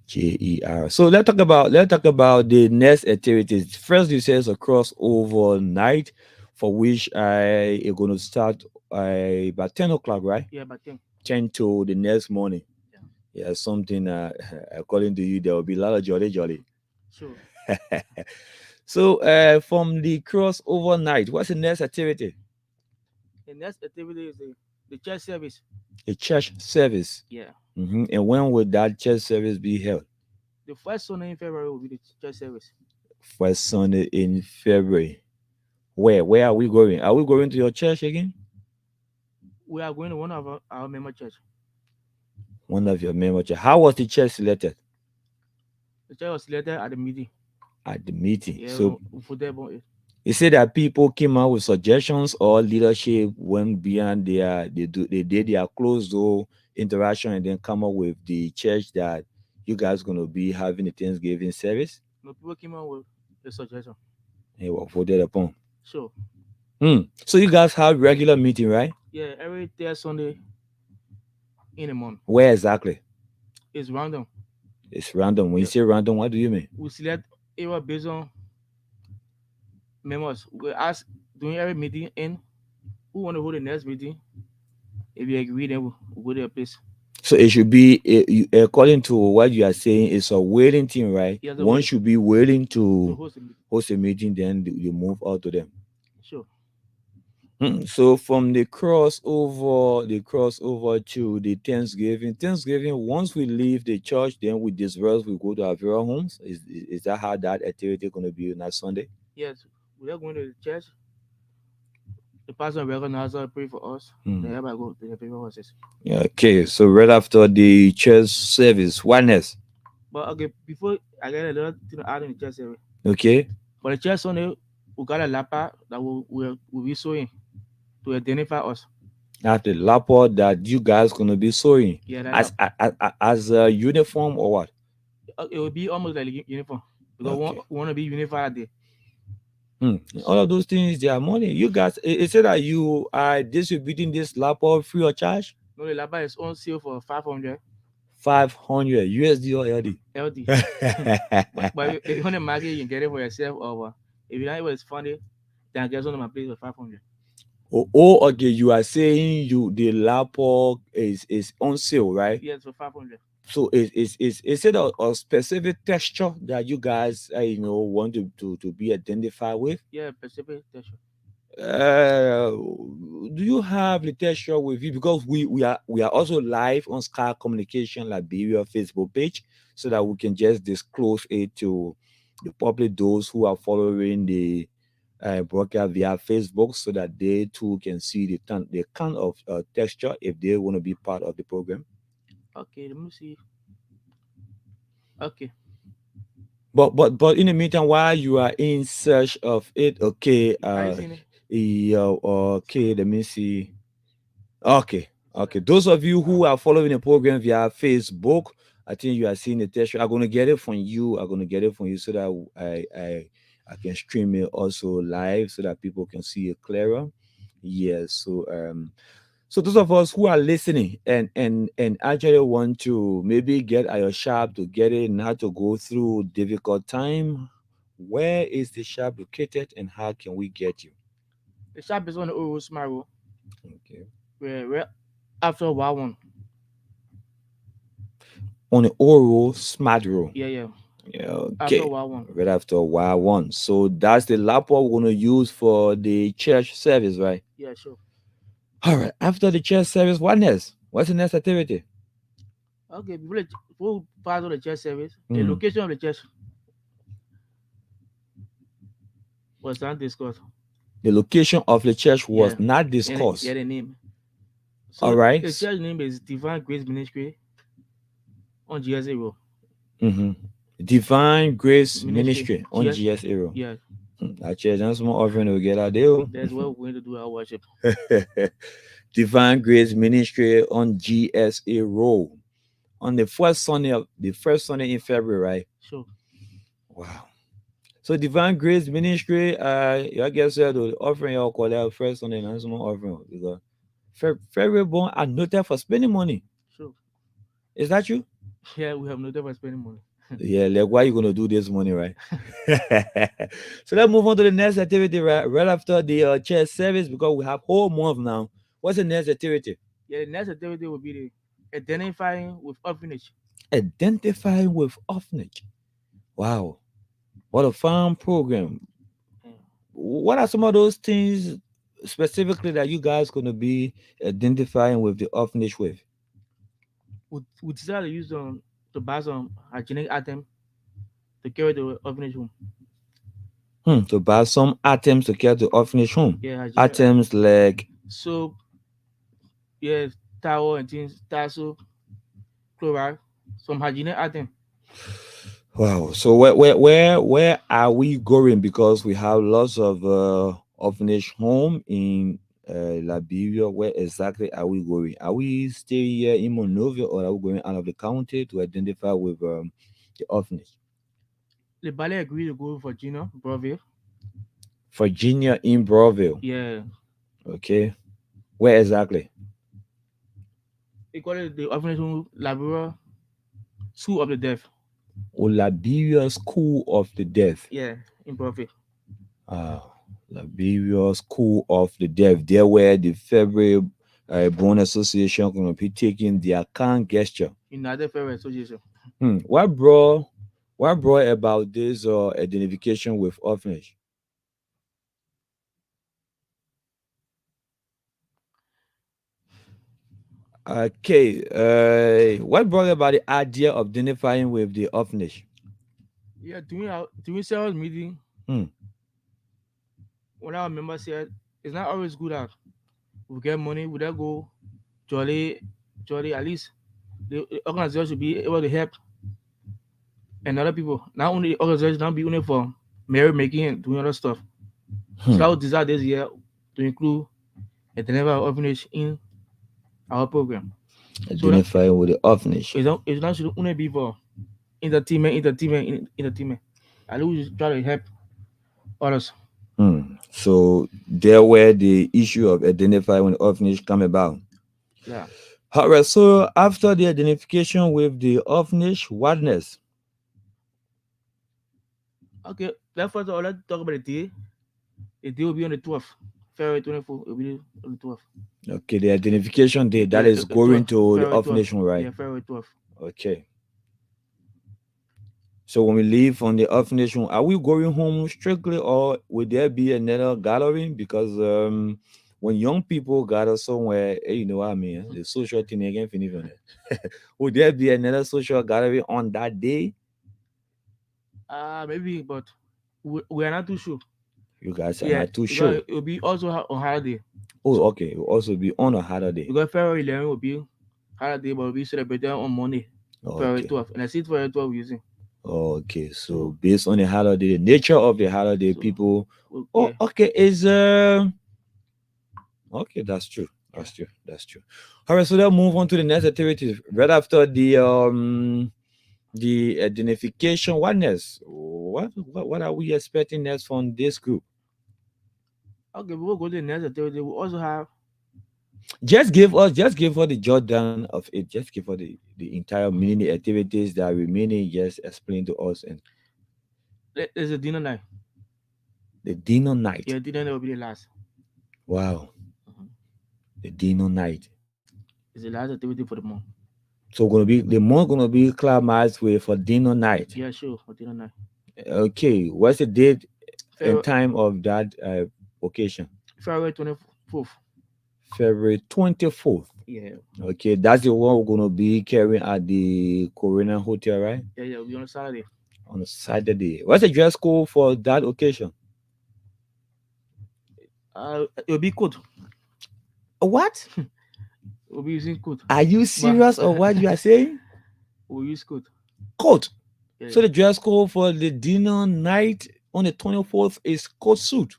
Jer. So let's talk about the next activities. First, you says a crossover night, for which I am going to start about 10 o'clock, right? Yeah, about 10. 10 to the next morning. Yeah, something according to you, there will be a lot of jolly. Sure. So from the crossover night, what's the next activity? The next activity is the church service. A church service. Yeah. Mm-hmm. And when will that church service be held? The first Sunday in February will be the church service. First Sunday in February. Where are we going? Are we going to your church again? We are going to one of our member church. One of your member church. How was the church selected? The church was selected at the meeting. At the meeting. Yeah, So you said that people came out with suggestions, or leadership went beyond they did their closed door interaction and then come up with the church that you guys gonna be having the Thanksgiving service? No, people came out with a suggestion. They were voted upon. Sure. So you guys have regular meeting, right? Yeah, every third Sunday in the month. Where exactly? It's random. It's random. When you say random, what do you mean? We select area based on members. We ask during every meeting and who want to hold the next meeting. If you agree, then we'll go to a place. So it should be, according to what you are saying, it's a waiting team, right? Yeah, one should be willing to host a meeting, then you move out to them. Sure. So from the crossover to the Thanksgiving, once we leave the church, then we disperse, we go to our various homes. Is that how that activity is going to be on Sunday? Yes, we are going to the church. The pastor recognize us, pray for us. Then everybody go to the various houses. Yeah, okay, so right after the church service, what next? But okay, before I get a little thing to add in the church service. Okay. For the church Sunday, we got a laptop that we'll be sewing to identify us. That's the laptop that you guys gonna be sewing. Yeah, as a uniform or what? It will be almost like a uniform because we want to be unified there. All of those things, they are money. You guys, it said that you are distributing this laptop free of charge. No, the laptop is on sale for 500. 500 USD or LD. but if you want to market, you can get it for yourself, or if you don't able to fund it, then get on my place for 500. Oh, okay. You are saying the laptop is on sale, right? Yes, for 500. So is it a specific texture that you guys want to be identified with? Yeah, specific texture. Do you have literature with you? Because we are also live on Sky Communication Liberia Facebook page, so that we can just disclose it to the public, those who are following the broadcast via Facebook, so that they too can see the kind of texture if they want to be part of the program. Okay, let me see. Okay. But in the meantime, while you are in search of it, okay, Are you seeing it? yeah, okay, let me see. Okay, okay. Those of you who are following the program via Facebook, I think you are seeing the test. I'm gonna get it from you. I'm gonna get it from you so that I can stream it also live so that people can see it clearer. Yes. So those of us who are listening and actually want to maybe get at your shop to get it, not to go through difficult time, where is the shop located and how can we get you? The shop is on the Oro Smart Road. Okay. We're after Y1. On the Oro Smart Road. Yeah. Yeah, After okay. Y1. Right after Y1. So that's the laptop we're gonna use for the church service, right? Yeah, sure. All right. After the church service, what next? What's the next activity? Okay, before part of the church service, the Mm. location of the church was not discussed. The location of the church was Yeah. not discussed. Yeah, the name. All So right. the church name is Divine Grace Ministry on GSA Road. Mm-hmm. Divine Grace Ministry. Ministry on GS Aero. Yeah, That church, that's more offering to get out there. that's where we're going to do our worship. Divine Grace Ministry on GSA Road on the first Sunday in February, right? Sure. Wow. So Divine Grace Ministry, I guess the offering your call out first Sunday and some more offering because February born are noted for spending money. Sure. Is that true? Yeah, we have no time for spending money. Yeah, like why you gonna do this money, right? So let's move on to the next activity right after the church service because we have whole month now. What's the next activity? Yeah, the next activity will be the identifying with orphanage. Identifying with orphanage. Wow, what a fun program. What are some of those things specifically that you guys gonna be identifying with the orphanage with? We decided to use to buy some hygienic item to carry the orphanage home. To buy some items to carry the orphanage home. Yeah, hygienic Items like soap, yeah, towel and things, soap, chloride, some hygienic item. wow. So where are we going? Because we have lots of orphanage home in Liberia. Where exactly are we going? Are we staying here in Monrovia or are we going out of the county to identify with the orphanage? The Ballet agreed to go for Virginia, Browville. Virginia in Browville. Yeah. Okay. Where exactly? They call it the orphanage home Liberia School of the Deaf. Liberia School of the Deaf. Yeah, in Browville. Liberia School of the Deaf. There where the February Bone Association going to be taking their can gesture. United Federal Association. What brought about this identification with orphanage? Okay, what brought about the idea of identifying with the orphanage? Yeah, during sales meeting, when our member said it's not always good that we get money, we don't go jolly, at least the organization should be able to help and other people. Not only the organization, not be only for merit making and doing other stuff. So I would desire this year to include a delivery orphanage in our program. Identifying with the orphanage. It's not should only be for entertainment. I always try to help others. So there where the issue of identifying with the orphanage come about. Yeah. All right. So after the identification with the orphanage, what next? Okay. Let's talk about the day. The day will be on the 12th. February 24th will be on the 12th. Okay, the identification day that is going to the orphanage, right? Yeah, February 12th. Okay. So when we leave from the orphanage home, are we going home strictly, or will there be another gathering? Because when young people gather somewhere, you know what I mean, the social thing again finish on it. Would there be another social gathering on that day? Maybe, but we are not too sure. You guys are Yeah, not too because sure. it will be also on holiday. Oh, okay. It will also be on a holiday. Because February 11 will be holiday, but we celebrate on Monday, February 12th. And I see February 12th using. Okay, so based on the holiday, the nature of the holiday, people. Oh, yeah. okay, is okay, that's true. That's true. That's true. All right, so let's move on to the next activity. Right after the identification, what next? What are we expecting next from this group? Okay, we'll go to the next activity. We also have Just give us the Jordan of it. Just give us the entire mini activities that remaining. Just explain to us. And there's a dinner night. the dinner night. Yeah, dinner night will be the last. Wow. The dinner night. It's the last activity for the month. So the month gonna be climaxed with for dinner night. Yeah, sure, for dinner night. Okay, what's the date and time of that occasion? February 24th. February 24th. Yeah. Okay, that's the one we're gonna be carrying at the Corona Hotel, right? Yeah, we'll be on a Saturday. On a Saturday. What's the dress code for that occasion? It'll be coat. What? We'll be using coat. Are you serious or what you are saying? We'll use coat. Coat. Yeah. So the dress code for the dinner night on the 24th is coat suit.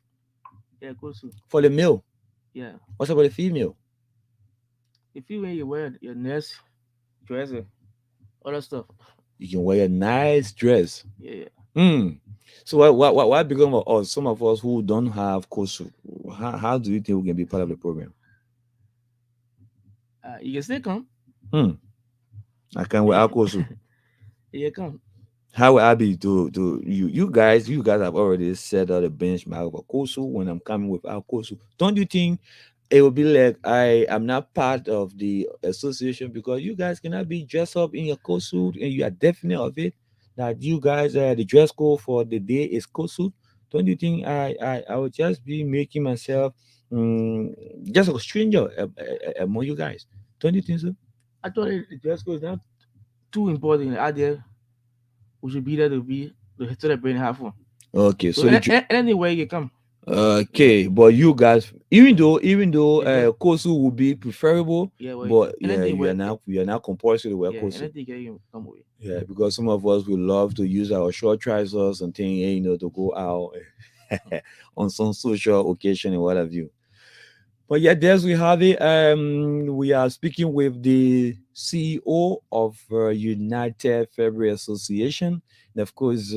Yeah, coat suit. For the male. Yeah. What's about the female? The female, you wear your nice dress, other stuff. You can wear a nice dress. Yeah. So what become of us? Some of us who don't have coat suit. How do you think we can be part of the program? You can still come. I can wear coat suit. Yeah, come. How will I be to you guys? You guys have already set out a benchmark of a coat suit when I'm coming with our coat suit. Don't you think it will be like I am not part of the association because you guys cannot be dressed up in your coat suit and you are definite of it that you guys the dress code for the day is coat suit? Don't you think I would just be making myself just a stranger among you guys? Don't you think so? I thought the dress code is not too important out there. We should be there to celebrate and have fun. Okay, so anyway you come. Okay, but you guys, even though coat suit would be preferable, but you are not compulsory to wear coat suit. Come with. Yeah, because some of us would love to use our short trousers and things, to go out on some social occasion and what have you. But yeah, there's we have it. We are speaking with the CEO of United February Association, and of course,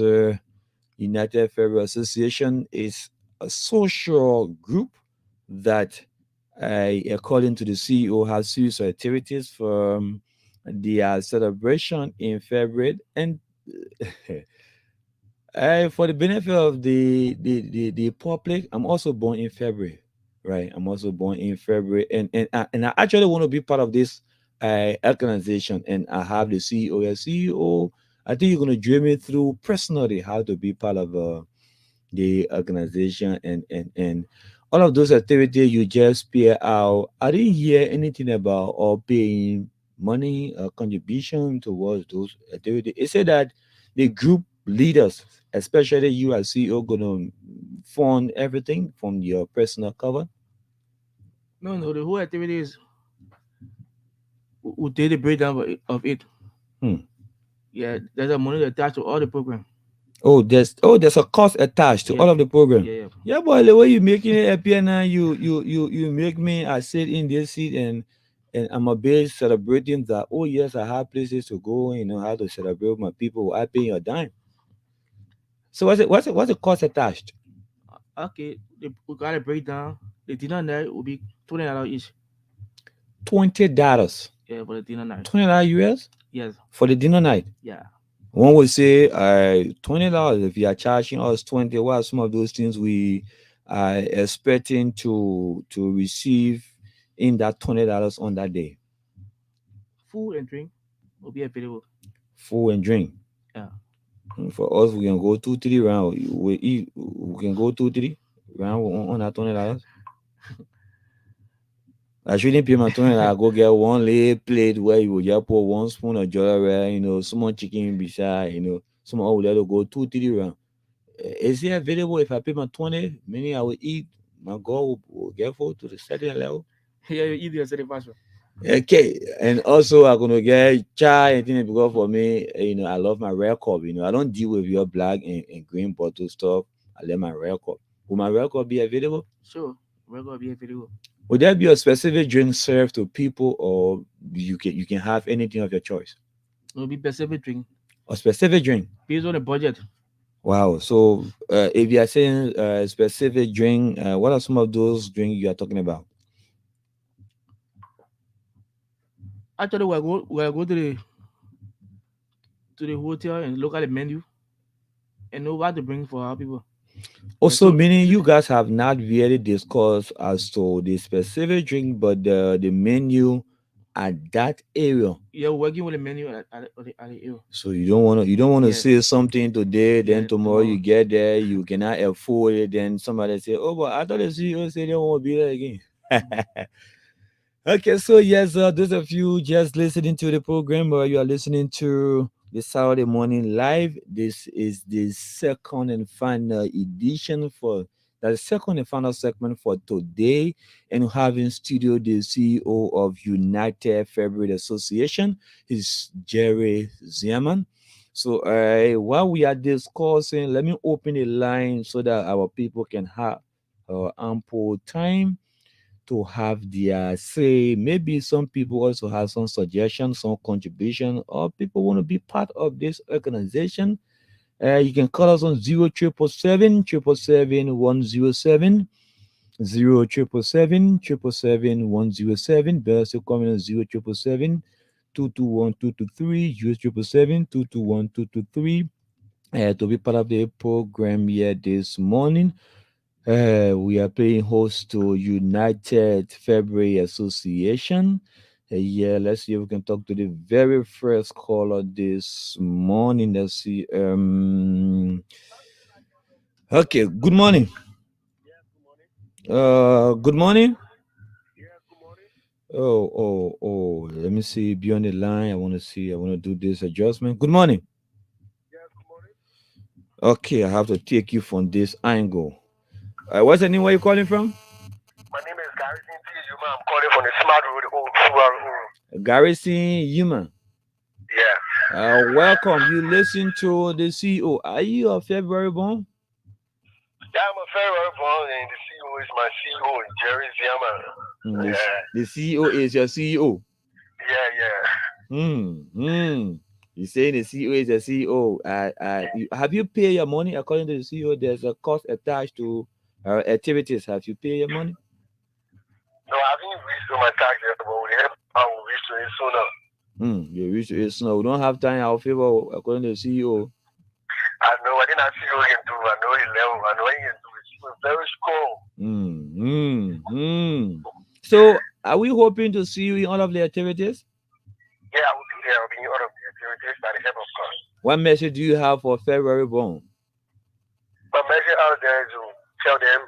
United February Association is a social group that, according to the CEO, has series of activities from the celebration in February and. For the benefit of the public, I'm also born in February, right? I'm also born in February, and I actually want to be part of this organization, and I have the CEO. CEO, I think you're gonna drive me through personally how to be part of the organization and all of those activities you just pay out. I didn't hear anything about or paying money contribution towards those activities. It said that the group leaders, especially you as CEO, gonna fund everything from your personal cover. No, the whole activity is we did the breakdown of it. Yeah, there's a money attached to all the program. There's a cost attached to all of the program. Yeah, boy, the way you making it appear now, you make me I sit in this seat and I'm a bit celebrating that. Oh yes, I have places to go. How to celebrate with my people. I pay your dime. So what's the cost attached? Okay, we got a breakdown. The dinner night will be $20 each. $20. Yeah, for the dinner night. $20 US? Yes. For the dinner night? Yeah. One would say $20 if you are charging us 20. What are some of those things we are expecting to receive in that $20 on that day? Food and drink will be available. Food and drink. Yeah. For us, we can go 2-3 round. We can go 2-3 round on that $20. I shouldn't pay my $20. I go get one lay plate where you will just put one spoon of jollof, some chicken beside, some will let it go 2-3 round. Is it available if I pay my 20? Meaning I will eat. My goal will get full to the second level. Yeah, you eat your satisfaction. Okay, and also I'm gonna get chai and things because for me, I love my rare cup. I don't deal with your black and green bottle stuff. I let my rare cup. Will my rare cup be available? Sure, we're gonna be available. Would there be a specific drink served to people, or you can have anything of your choice? It'll be specific drink A specific drink. based on the budget. Wow. So if you are saying specific drink, what are some of those drinks you are talking about? Actually, we'll go to the hotel and look at the menu and know what to bring for our people. Also, meaning you guys have not really discussed as to the specific drink, but the menu at that area. You're working with the menu at the area. So you don't want to Yes. say something today, then Yeah, tomorrow you get there, you cannot afford it, then somebody say, "Oh, but I thought the CEO said they don't want to be there again." Okay, so yes, there's a few just listening to the program, or you are listening to the Saturday morning live. This is the second and final edition for the second and final segment for today, and we have in studio the CEO of United February Association, is Jerry Zierman. So, while we are discussing, let me open the line so that our people can have ample time to have their say. Maybe some people also have some suggestions, some contribution, or people want to be part of this organization. You can call us on 0777 777 107. 0777 107. Better still coming on 0777 221 223. 0777 221 223. To be part of the program here this morning. We are playing host to United February Association. Yeah, let's see if we can talk to the very first caller this morning. Let's see. Okay, good morning. Good morning. Oh. Let me see. Be on the line. I want to do this adjustment. Good morning. Okay, I have to take you from this angle. What's the name? Where you calling from? My name is Garrison T. Yuma. I'm calling from the Smart Road, Garrison Yuma. Yeah. Welcome. You listen to the CEO. Are you a February born? Yeah, I'm a February born, and the CEO is my CEO, Jerry Zierman. The CEO is your CEO. Yeah. You say the CEO is a CEO. Have you paid your money according to the CEO? There's a cost attached to activities. Have you paid your money? No, I haven't reached to my tax yet, but I will reach to it sooner. You reach to it sooner. We don't have time. Our favor according to the CEO. I know. I didn't see what he can do. I know his level. I know he can do it. He's very strong. So, are we hoping to see you in all of the activities? Yeah, I will be there. I'll be in all of the activities by the help of God. What message do you have for February born? My message out there is to tell them,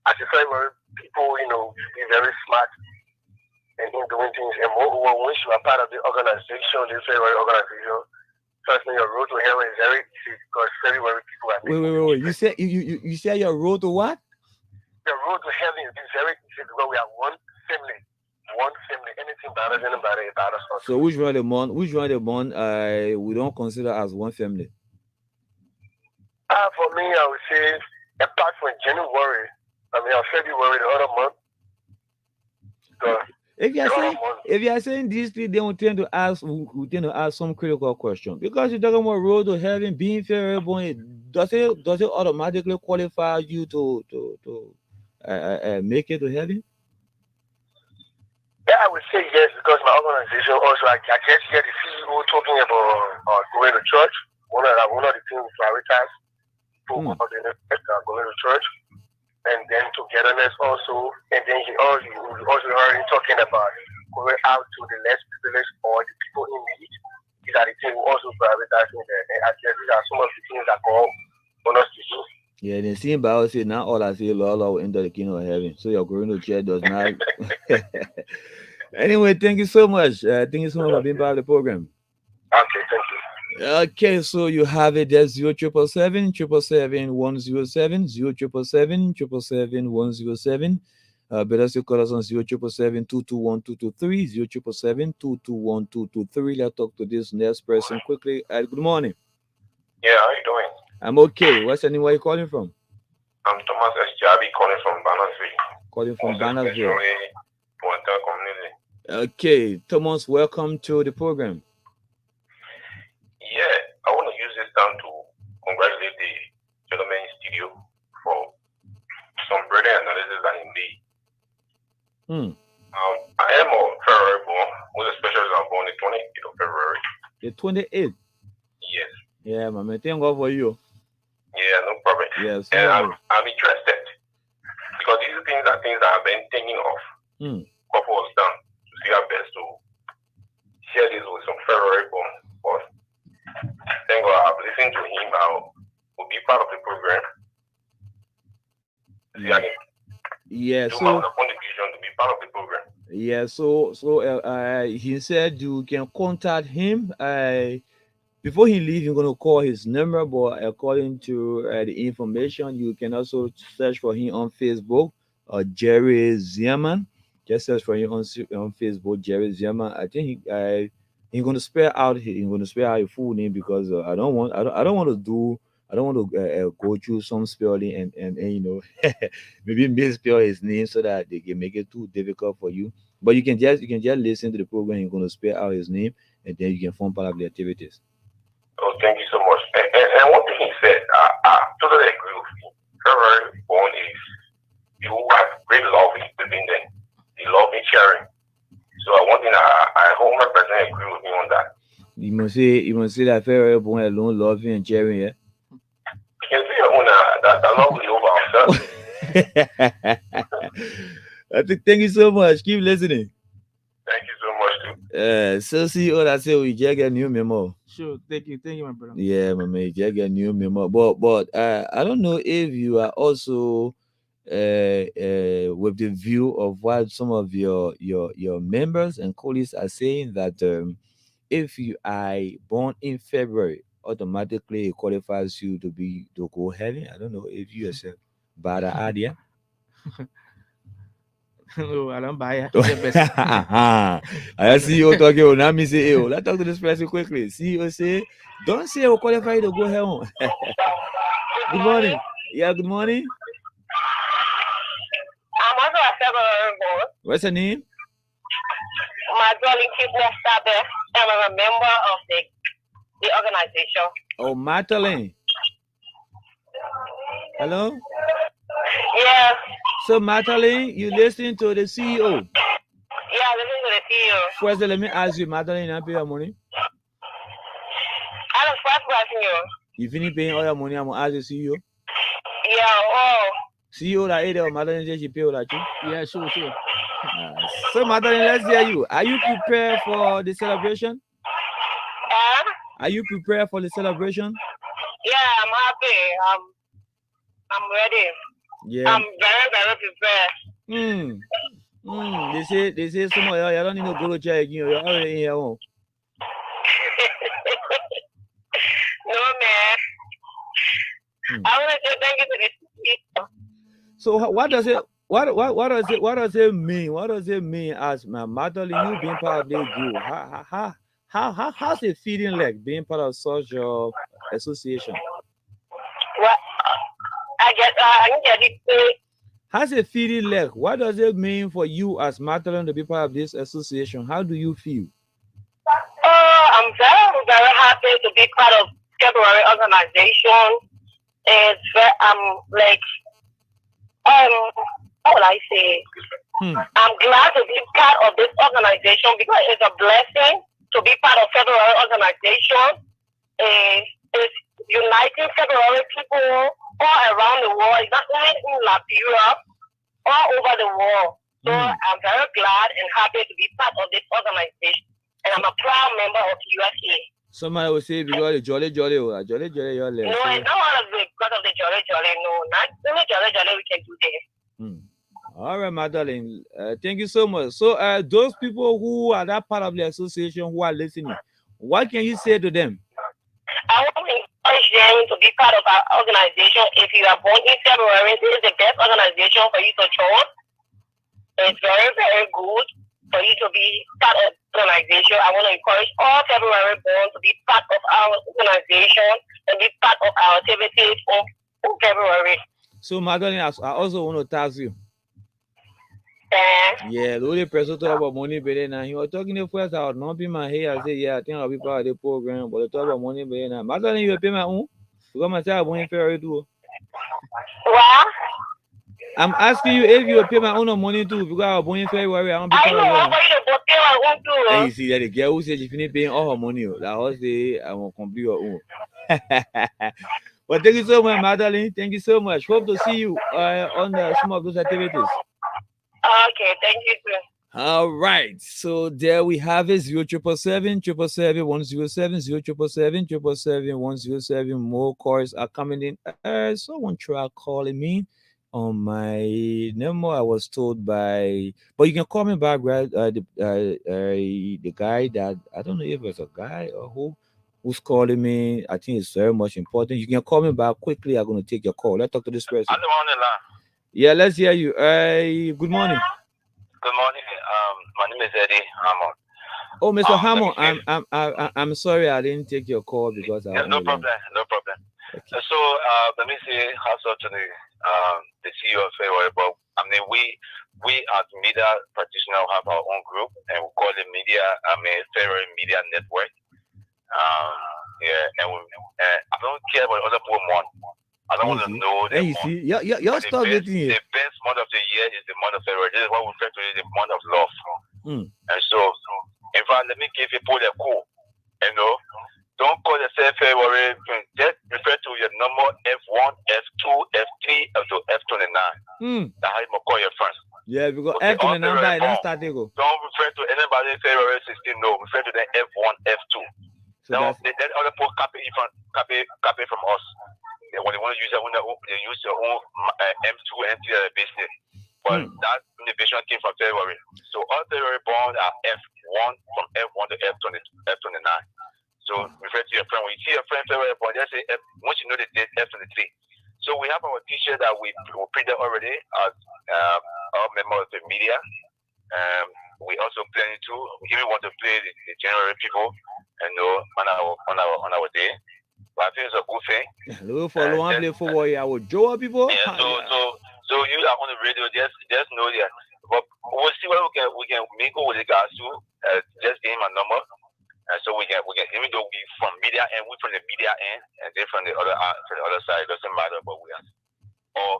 as a February people, be very smart and in doing things. And more, once you are part of the organization, the February organization, trust me, your road to heaven is very easy because February people are. Wait. You say your road to what? The road to heaven is very easy because we are one family. Anything matters, anybody matters. So which one of the month we don't consider as one family? For me, I would say apart from January, February, the other month. If you are saying these things, then we tend to ask some critical question because you're talking about road to heaven being favorable. Does it automatically qualify you to make it to heaven? Yeah, I would say yes because my organization also I just hear the CEO talking about going to church. One of the things we prioritize for going to church, and then togetherness also, and then you also heard him talking about going out to the less privileged or the people in need. These are the things we also prioritize in there. And as these are some of the things that God wants us to do. Yeah, the same Bible says, not all I say, Lord, will enter the kingdom of heaven. So your going to church does not. Anyway, thank you so much. Thank you so much for being part of the program. Okay, thank you. Okay, so you have it. That's 0777 777 107 0777 777 107. Better still call us on 0777 221 223 0777 221 223. Let's talk to this next person quickly. Good morning. Yeah, how you doing? I'm okay. What's the name? Where are you calling from? I'm Thomas S. Jabi calling from Bannersville. Calling from Bannersville. Community. Okay, Thomas, welcome to the program. Yeah, I want to use this time to congratulate the gentleman in studio for some brilliant analysis that he made. I am a February born, with a special I'm born the 28th of February. The 28th? Yes. Yeah, man, thank God for you. Yeah, no problem. Yes. And I'm interested because these things are things that I've been thinking of. Couple of times to see how best to share this with some February born. But thank God I've listened to him. I will be part of the program. Yeah, do so my contribution to be part of the program. yeah, so he said you can contact him. Before he leaves, you're gonna call his number, but according to the information, you can also search for him on Facebook, Jerry Zierman. Just search for him on Facebook, Jerry Zierman. I think he's gonna spell out your full name because I don't want to go through some spelling and you know maybe misspell his name so that they can make it too difficult for you. But you can just listen to the program. You're gonna spell out his name, and then you can form part of the activities. Oh, thank you so much. And one thing he said, I totally agree with you. February born is you have great love within them. They love and sharing. So one thing I 100% agree with me on that. You must say that February born alone, loving and sharing, yeah. You can see your own that love is over ourselves. I think thank you so much. Keep listening. Thank you so much too. So see what I say. We just get a new memo. Sure, thank you, my brother. Yeah, my man, just get a new memo. But I don't know if you are also with the view of what some of your members and colleagues are saying that if you are born in February, automatically it qualifies you to go heaven. I don't know if you yourself buy the idea. No, I don't buy it. I see you talking. Now me say, "Hey, let's talk to this person quickly." CEO say, "Don't say you qualify to go home." Good morning. Yeah, good morning. I'm also a February born. What's your name? Magdalene Kidney. I'm a member of the organization. Oh, Magdalene. Hello. Yes. So, Magdalene, you listen to the CEO. Yeah, listen to the CEO. First, let me ask you, Magdalene, you pay your money? I was first asking you. You finish paying all your money, I'm going to ask the CEO? Yeah, oh. CEO that either Magdalene says she pay all that too? Yeah, sure. So, Magdalene, let's hear you. Are you prepared for the celebration? Are you prepared for the celebration? Yeah, I'm happy. I'm ready. Yeah. I'm very, very prepared. They say some of y'all don't need to go to church again. You're already in your home. No, man. I want to say thank you to the people. So what does it mean? What does it mean as my Magdalene, you being part of this group? How's it feeling like being part of such a association? Well, I get it. How's it feeling like? What does it mean for you as Magdalene to be part of this association? How do you feel? I'm very, very happy to be part of February organization. It's how will I say? I'm glad to be part of this organization because it's a blessing to be part of February organization. It's uniting February people all around the world, not only in Liberia, all over the world. So I'm very glad and happy to be part of this organization. And I'm a proud member of USA. Somebody will say because the jolly, your leg. No, it's not one of the because of the jolly. No, not only jolly we can do this. All right, my darling. Thank you so much. So, those people who are that part of the association who are listening, what can you say to them? I want to encourage them to be part of our organization. If you are born in February, this is the best organization for you to join. It's very, very good for you to be part of the organization. I want to encourage all February born to be part of our organization and be part of our activities in February. So, Madeline, I also want to ask you. Yeah, the only person talk about money better now. He was talking to first. I would not be my hair. I say, yeah, I think I'll be part of the program, but they talk about money better now. Madeline, you pay my own. Because myself, I'm fair do. What? I'm asking you if you pay my own money too, because I'm born in February. I don't be part of it. And you see that the girl who said she finished paying all her money, that was the I will complete your own. But thank you so much, Madeline. Thank you so much. Hope to see you on some of those activities. Okay, thank you, sir. All right, so there we have it. 0777-107-0777-107. More calls are coming in. Someone tried calling me on my number. I was told by, but you can call me back, right? The guy that I don't know if it's a guy or who's calling me. I think it's very much important. You can call me back quickly. I'm gonna take your call. Let's talk to this person. Yeah, let's hear you. Good morning. Good morning. My name is Eddie Hammond. Oh, Mr. Hammond, I'm sorry I didn't take your call because no problem. Okay. So let me say also to the CEO of February, but I mean we as media practitioners have our own group and we call it February Media Network. And I don't care about other people month. I don't want to know the month. Y'all stop getting it. The best month of the year is the month of February. This is what we refer to as the month of love. And so, in fact, let me give you a call. Don't call yourself February. Just refer to your number F1, F2, F3, to F29. That's how you must call your friends. Yeah, because F29 don't start to go. Don't refer to anybody February 16. No, refer to the F1, F2. So let other people copy from us. When they want to use their own, they use their own M2 and M3 business. But that innovation came from February. So all February bonds are F1 from F1 to F29. So refer to your friend. When you see your friend February bond, just say once you know the date F23. So we have our t-shirt that we printed already as our members of the media. We also planning to even want to play the January people and on our day. But I think it's a good thing. Look for long play football. I will draw people. Yeah, so you are on the radio. Just know that. But we'll see what we can make with the guys too. Just give him a number, and so we can even though we from media end, we from the media end, and they from the other side. It doesn't matter, but we are all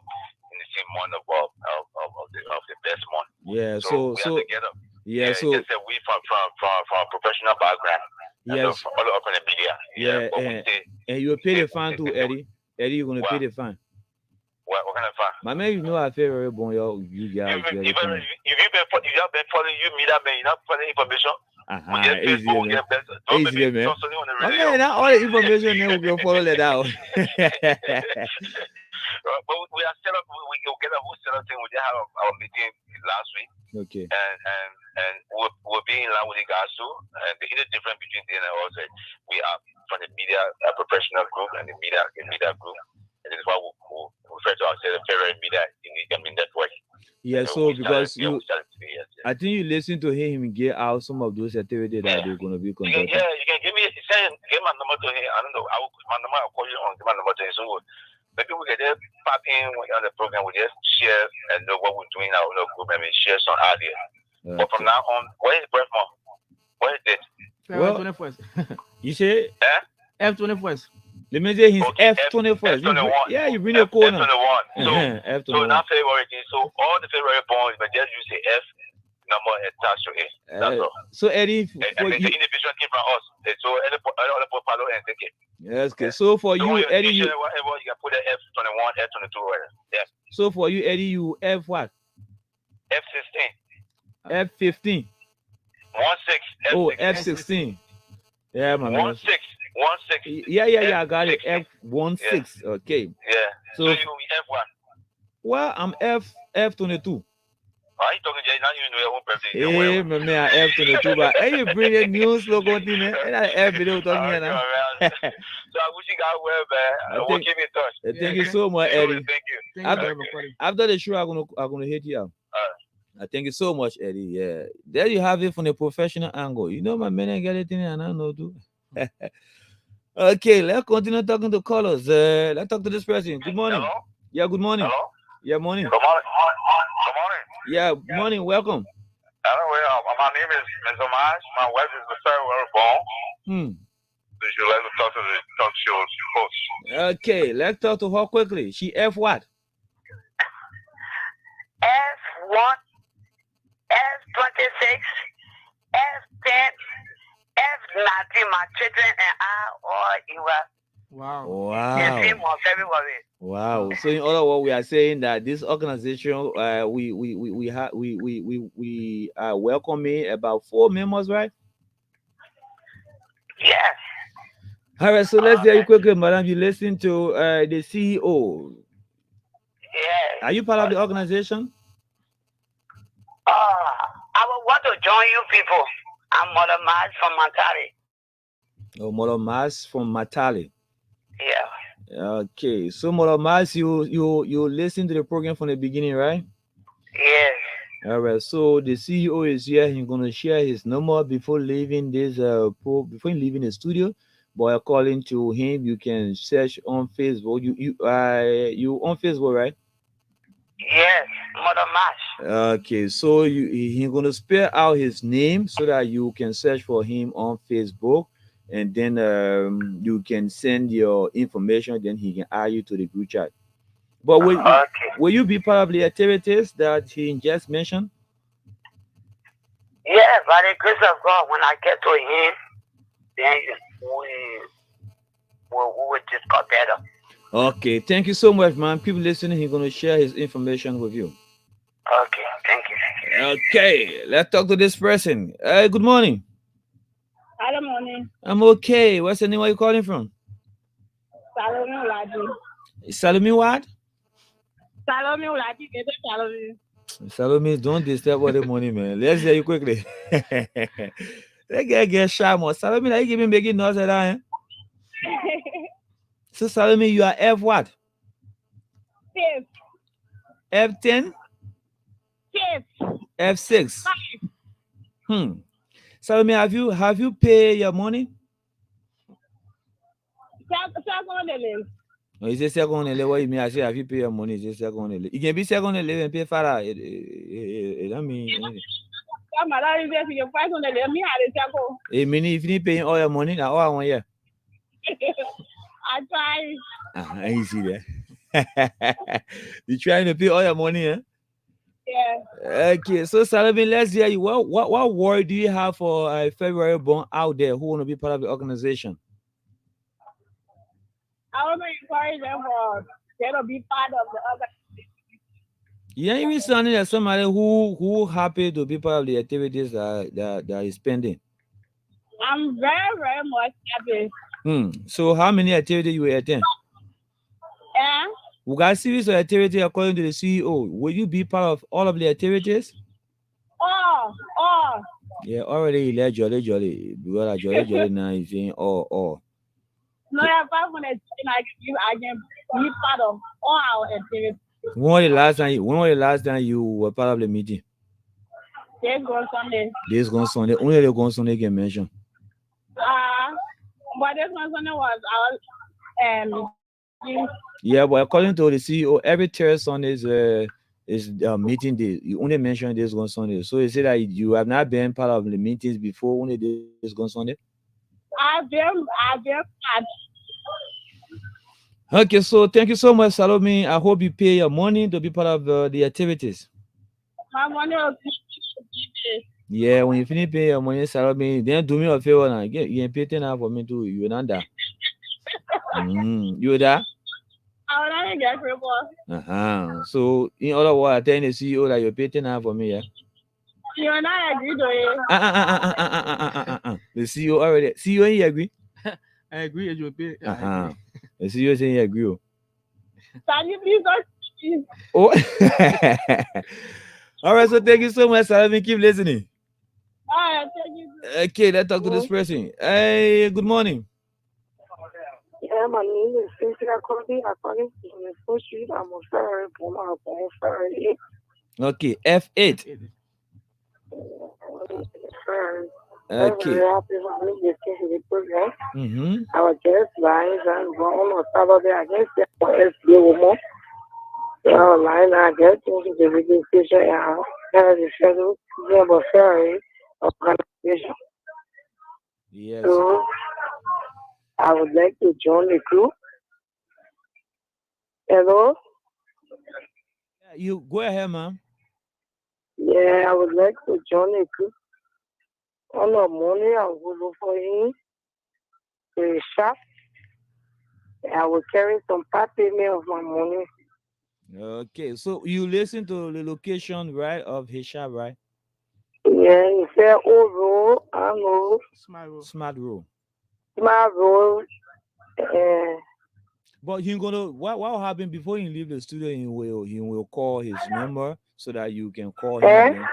in the same month of the best month. Yeah. So we are together. Yeah. So just that we from a professional background. Yes. So all up in the media. Yeah. And you'll pay the fine too, Eddie. Eddie, you're gonna pay the fine. What kind of fine? My man, you know I feel very bon, you guys. If you have been following you media man, you're not following information. Easy, man. Okay, now all the information then we will follow that out. But we are set up. We get a whole set up thing. We just have our meeting last week. Okay. And we'll be in line with the guys too. And the difference between them and us, we are from the media professional group and the media group. And this is why we refer to ourselves the favorite media network. Yeah, so because I think you listen to him get out some of those activities that they're going to be conducting. Yeah, you can give my number to him. I don't know. I'll call you on, give my number to him. So maybe we can just pop in on the program. We just share and know what we're doing in our group and share some ideas. But from now on, where is Breathmore? Where is it? Well, F21st. You say? F21st. Let me say he's F21st. Yeah, you bring a code now. F21. So not February. So all the February bonds, but just use the F number attached to it. That's all. So Eddie, and the individual came from us. So other people follow and take it. Yes, okay. So for you, Eddie, you can put the F21, F22 right. Yeah. So for you, Eddie, you F what? F16. F15. 16. Oh, F16. Yeah, my man. 16. Yeah. I got it. F16. Okay. Yeah. So you F1. Well, I'm F22. Are you talking now? You know your own birthday. Hey, my man, F22. But hey, you bring a new slogan in there. And I F video talking here now. So I wish you got well, man. We'll keep in touch. Thank you so much, Eddie. Thank you. After the show, I'm gonna hit you up. Thank you so much, Eddie. Yeah, there you have it from the professional angle. You know, my man ain't get anything, and I know too. Okay, let's continue talking to callers. Let's talk to this person. Good morning. Hello? Yeah, good morning. Hello? Yeah, morning. Good morning. Good morning. Yeah, morning. Welcome. Anyway, my name is Ms. Omaj. My wife is the third one born. So she like to talk to the talk show host. Okay, let's talk to her quickly. She F what? F1, F26, F10, F19. My children and I are equal. Wow. The same of February. Wow. So in other words, we are saying that this organization, we are welcoming about 4 members, right? Yes. All right. So let's hear you quickly, madam. You listen to the CEO. Yes. Are you part of the organization? I would want to join you people. I'm Mother Mars from Matali. Oh, Mother Mars from Matali. Yeah. Okay. So Mother Mars, you listen to the program from the beginning, right? Yes. All right. So the CEO is here. He's gonna share his number before leaving this before leaving the studio. But according to him, you can search on Facebook. You on Facebook, right? Yes, Mother Mash. Okay, so he's gonna spell out his name so that you can search for him on Facebook, and then you can send your information. Then he can add you to the group chat. But will you be part of the activities that he just mentioned? Yeah, by the grace of God, when I get to him, then we will discuss better. Okay, thank you so much, man. People listening, he's gonna share his information with you. Okay, thank you. Okay, let's talk to this person. Good morning. Hello, morning. I'm okay. What's the name? Where you calling from? Salome Uladi. Salome what? Salome Uladi. Salome. Salome, don't disturb all the money, man. Let's hear you quickly. That guy get shy more. Salome, like you been making noise at that, eh? So Salome, you are F what? Fifth. F10? Fifth. F6. Salome, have you paid your money? Second. Oh, you say second. What you mean? I say, have you paid your money? You say second. You can be second and pay for that. It don't mean anything. It mean if you need paying all your money, now all I want, yeah. I try. I see that. You trying to pay all your money, eh? Yeah. Okay, so Salome, let's hear you. What word do you have for February born out there who want to be part of the organization? I want to encourage them for them to be part of the organization. You ain't even sounding like somebody who happy to be part of the activities that is pending. I'm very, very much happy. So how many activities you will attend? Yeah. We got a series of activities according to the CEO. Will you be part of all of the activities? All. Yeah, already let jolly. Because jolly now is saying all. No, if I want to, I can be part of all our activities. When was the last time you were part of the meeting? This goes Sunday. This goes Sunday. Only the goes Sunday can mention. But this one Sunday was our Yeah, but according to the CEO, every third Sunday is meeting day. You only mention this one Sunday. So you say that you have not been part of the meetings before, only this one Sunday? I've been. Okay, so thank you so much, Salome. I hope you pay your money to be part of the activities. My money will be. Yeah, when you finish paying your money, Salome, then do me a favor now. You pay 10 for me too. You not that. You that? I will not get report. So in other words, I tell the CEO that you pay 10 for me, yeah. You and I agree to it. The CEO already. CEO, you agree? I agree. You agree. I Uh-huh. agree. The CEO saying you agree. Oh. Can you please not speak? Oh. All right, so thank you so much, Salami. Keep listening. Alright, thank you. Okay, let's talk to this person. Hey, good morning. Yeah, my name is Cynthia Cody. I'm calling from the first street. I'm a ferry, ferry. Okay, F8. Ferry. Okay. Very happy for me to get to the program. Mm-hmm. Our guest lines and on Saturday, I guess there was SBO. Our line, I guess, into the radio station and have the schedule of a ferry organization. Yes. So, I would like to join the crew. Hello? You go ahead, ma'am. Yeah, I would like to join the crew. On the morning, I will look for him to a shop. I will carry some part payment of my money. Okay, so you listen to the location, right, of his shop, right? Yeah, he said, oh, road, I know. Smart road. Smart road. Smart road. But he gonna what will happen before he leave the studio? He will call his number so that you can call him again.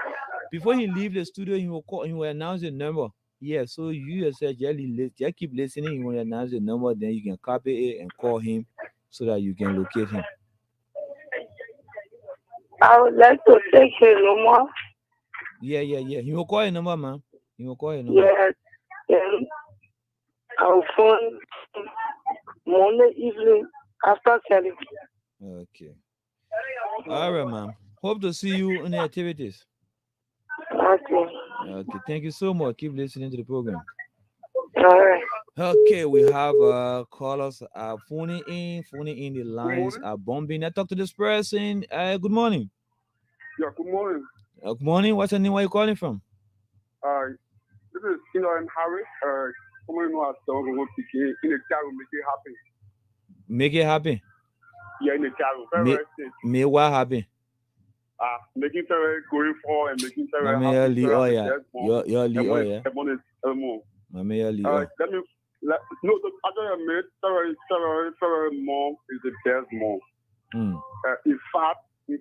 Before he leave the studio, he will call. He will announce the number. Yeah, so you yourself just keep listening. He will announce the number, then you can copy it and call him so that you can locate him. I would like to take his number. Yeah. He will call your number, man. He will call your number. Yeah. I will phone Monday evening after 7. Okay. All right, ma'am. Hope to see you in the activities. Okay. Okay. Thank you so much. Keep listening to the program. All right. Okay, we have callers phoning in. The lines are bombing. I talk to this person. Good morning. Yeah, good morning. Good morning. What's your name? Where are you calling from? This is I'm Harry. Someone who has done in the car will make it happen. Make it happen. Yeah, in the car. Very Make what happen? Making very going for and making very happy. Yeah. Let me Let me no, actually, I made very mom is the best mom. In fact, they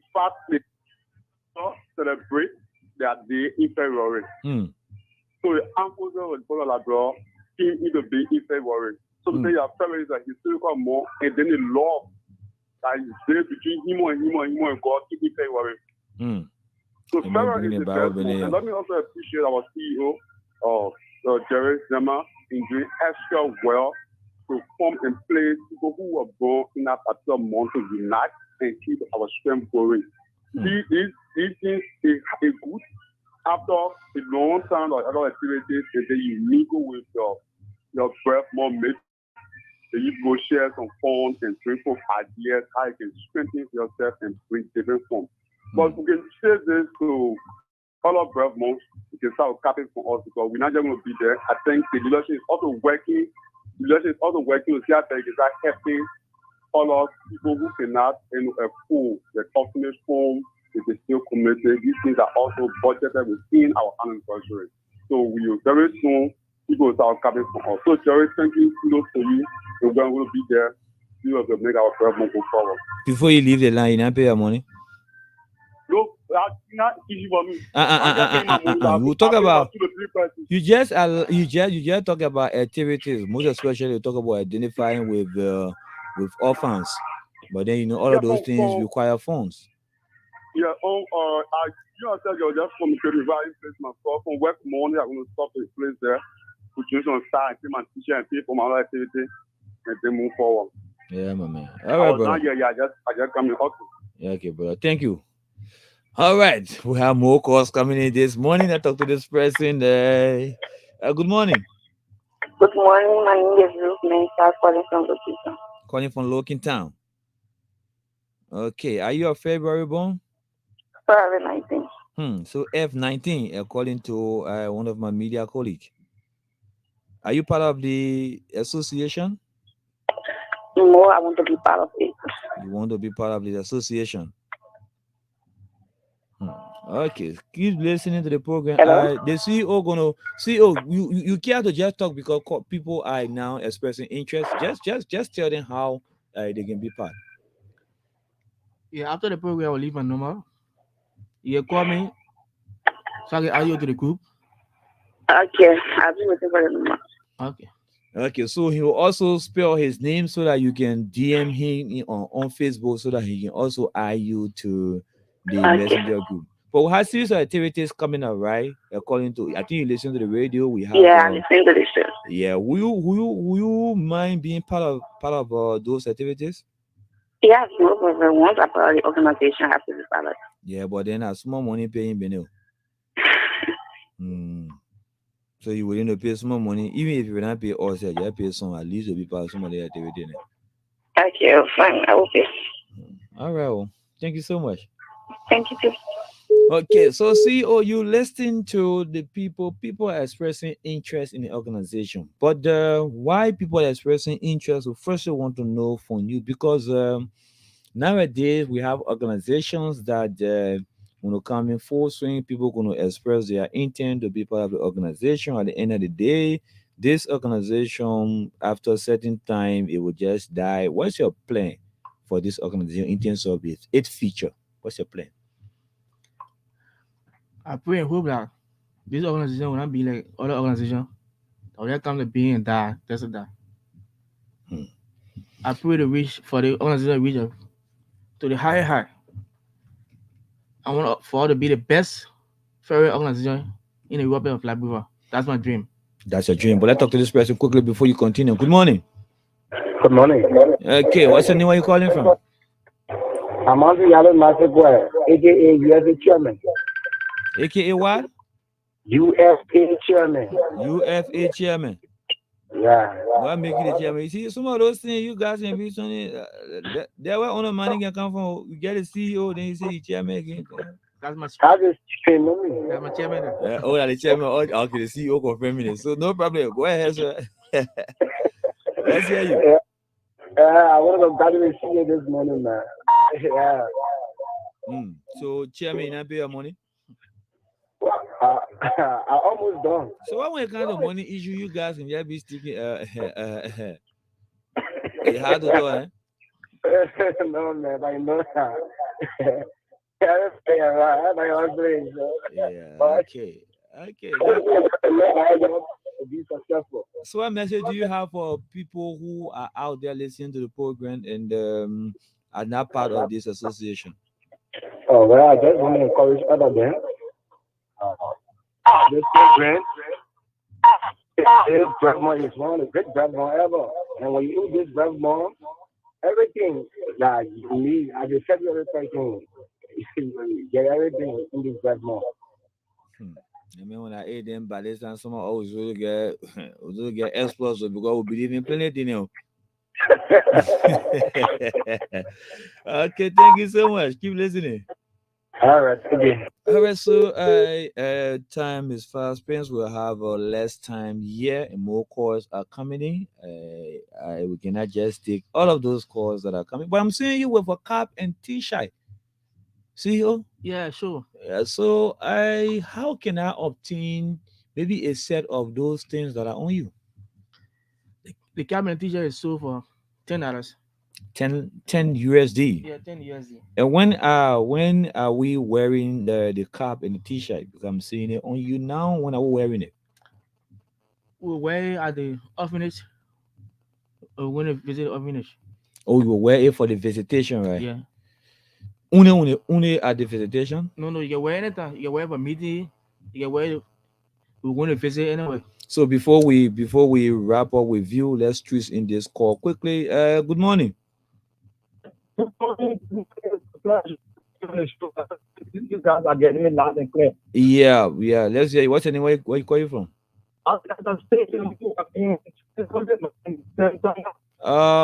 celebrate their day in February. So the uncles and brother bro came in the day in February. So they are February is a historical mom, and then the love that is there between him and God in February. So February is the best month. And let me also appreciate our CEO, Jerry Zema, in doing extra well to form in place people who were born in that particular month to unite and keep our strength going. These things are good after a long time of other activities, and then you mingle with your breath more mates. Then you go share some fun and bring forth ideas how you can strengthen yourself and bring different forms. But we can share this to all of breath months. We can start capping for us because we're not just going to be there. I think the leadership is also working. The leadership is also working to see how they can start helping all of people who cannot afford the customers' home. If they still committed, these things are also budgeted within our anniversary. So we will very soon people will start coming from us. So Jerry, thank you, kudos to you. And we're going to be there. You have to make our program go forward. Before you leave the line, you not pay your money. No, that's not easy for me. We'll talk about you just talk about activities. Most especially you talk about identifying with orphans. But then all of those things require funds. Yeah, you're just from the revive place myself. From work morning, I'm going to stop the place there. Put you on side, pay my teacher and pay for my other activity, and then move forward. Yeah, my man. All right, brother. I just come in hustle. Yeah, okay, brother. Thank you. All right, we have more calls coming in this morning. I talked to this person. Good morning. Good morning. My name is Ruth Mensah, calling from Lokintown. Calling from Lokintown. Okay, are you a February born? February 19. So F19, according to one of my media colleagues. Are you part of the association? No, I want to be part of it. You want to be part of the association? Okay, keep listening to the program. Hello? The CEO, you care to just talk because people are now expressing interest. Just tell them how they can be part. Yeah, after the program, I will leave my number. You call me, so I can add you to the group. Okay, I'll be waiting for the number. Okay. Okay, so he will also spell his name so that you can DM him on Facebook so that he can also add you to the messenger group. But we have serious activities coming up, right? According to, I think you listen to the radio. We have Yeah, I listen to the show. Yeah, will you mind being part of those activities? Yes, no problem. Once I part of the organization, I have to be part of it. Yeah, but then a small money paying Benel. So you willing to pay small money, even if you not pay all set, you pay some at least to be part of some of the activity. Okay, fine. I will pay. All right. Well, thank you so much. Thank you too. Okay, so CEO, you listen to the people. People are expressing interest in the organization, but why people are expressing interest? We first want to know from you because nowadays we have organizations that when you come in full swing, people going to express their intent to be part of the organization. At the end of the day, this organization, after a certain time, it will just die. What's your plan for this organization in terms of its feature? What's your plan? I pray and hope that this organization will not be like other organizations. Or they come to be and die. That's that. I pray to reach for the organization to reach to the higher high. I want for all to be the best ferry organization in the Europe of Liberia. That's my dream. That's your dream. But let's talk to this person quickly before you continue. Good morning. Good morning. Okay, what's the name? Where you calling from? I'm on the Yalo Massacre, aka USA Chairman. AKA what? UFA Chairman. UFA Chairman. Yeah. What make you the chairman? You see, some of those things you guys can be there where all the money can come from. You get a CEO, then you say the chairman again. That's my chairman. That's my chairman. Oh, yeah, the chairman. Oh, okay, the CEO confirming it. So no problem. Go ahead, sir. Let's hear you. I want to go back to the CEO this morning, man. Yeah. So chairman, you not pay your money? I almost done. So what kind of money issue you guys can just be sticking? It's hard to do, eh? No, man, I know that. Yeah, okay. Be successful. So what message do you have for people who are out there listening to the program and are not part of this association? Oh, well, I just want to encourage other them. This program, this Brevmont is one of the great Brevmont ever. And when you do this Brevmont, everything that you need, I just said everything, you get everything in this Brevmont. I mean, when I ate them, by this time, someone always will get explosive because we believe in plenty, you know. Okay, thank you so much. Keep listening. All right, okay. All right, so time is fast spent. We'll have less time here, and more calls are coming in. We cannot just take all of those calls that are coming, but I'm seeing you with a cap and T-shirt. See you? Yeah, sure. So how can I obtain maybe a set of those things that are on you? The cap and T-shirt is sold for $10. 10 USD. Yeah, 10 USD. And when are we wearing the cap and the T-shirt? Because I'm seeing it on you now. When are we wearing it? We'll wear it at the orphanage. When we visit the orphanage. Oh, you will wear it for the visitation, right? Yeah. Only at the visitation? No, you can wear anything. You can wear for meeting. You can wear it. We want to visit anyway. So before we wrap up with you, let's twist in this call quickly. Good morning. You guys are getting me loud and clear. Yeah. Let's hear you. What's your name? Where you call you from?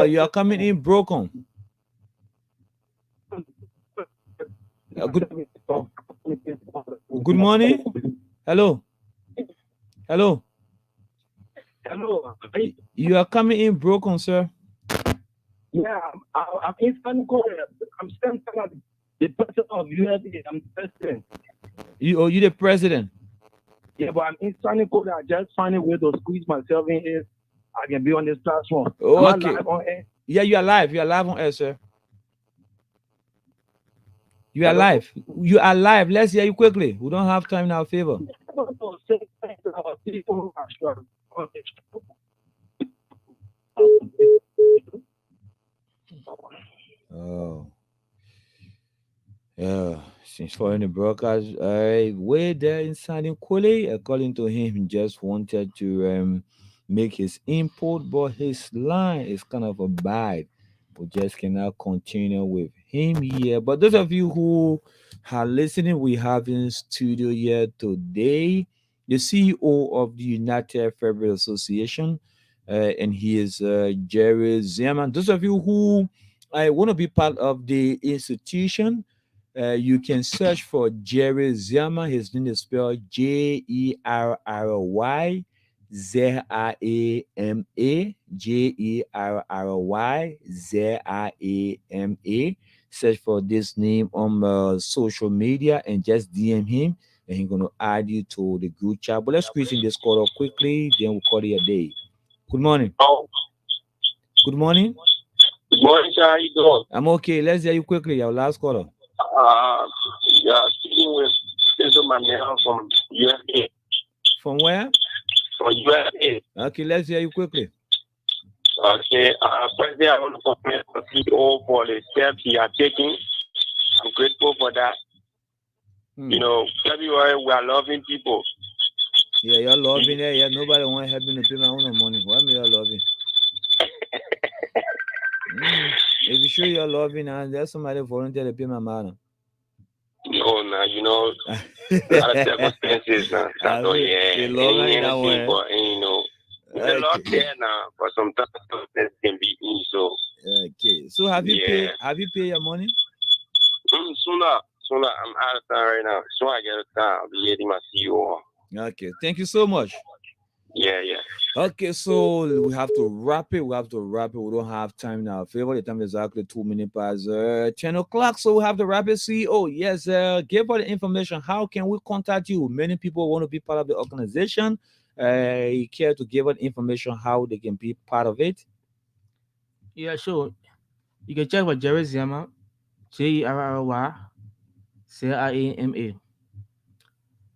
You are coming in broken. Good morning. Hello. You are coming in broken, sir. Yeah, I'm in San Korea. I'm standing at the person of USA. I'm president. You the president? Yeah, but I'm inside code. I just find a way to squeeze myself in here. I can be on this platform. Oh, Am okay. I live on air? Yeah, you are live. You are live on air, sir. You are Hello? live. You are live. Let's hear you quickly. We don't have time in our favor. Oh. Yeah, since following the broadcast, way there in San Kole, according to him, he just wanted to make his input, but his line is kind of a bad. We just cannot continue with him here. But those of you who are listening, we have in studio here today the CEO of the United Federal Association, and he is Jerry Zimmerman. Those of you who want to be part of the institution, you can search for Jerry Zimmerman. His name is spelled Jerry Zama. Jerry Zama. Search for this name on social media and just DM him, and he's gonna add you to the group chat. But let's squeeze in this call up quickly, then we'll call it a day. Good morning. Good morning. Good morning, sir. How you doing? I'm okay. Let's hear you quickly. Our last caller. Yeah, speaking with Cesar Manuel from USA. From where? From USA. Okay, let's hear you quickly. Okay, President, I want to compliment the CEO for the steps he has taken. I'm grateful for that. You know, February, we are loving people. Yeah, you're loving it. Yeah, nobody want to help me to pay my own money. Why me you're loving? If you show you're loving, and there's somebody volunteer to pay my money. No, nah, you know, a lot of circumstances now. That's all, yeah. Ain't anything, but, you know, there's a lot there now, but sometimes it can be in, so. Okay, so have you paid your money? Sooner, I'm out of time right now. So I get a time, I'll be getting my CEO. Okay, thank you so much. Yeah. Okay, so we have to wrap it. We don't have time in our favor. The time is exactly 2 minutes past 10 o'clock. So we have to wrap it. CEO, yes, give us the information. How can we contact you? Many people want to be part of the organization. You care to give us information how they can be part of it? Yeah, sure. You can check for Jerry Zimmerman, Jerry Zama.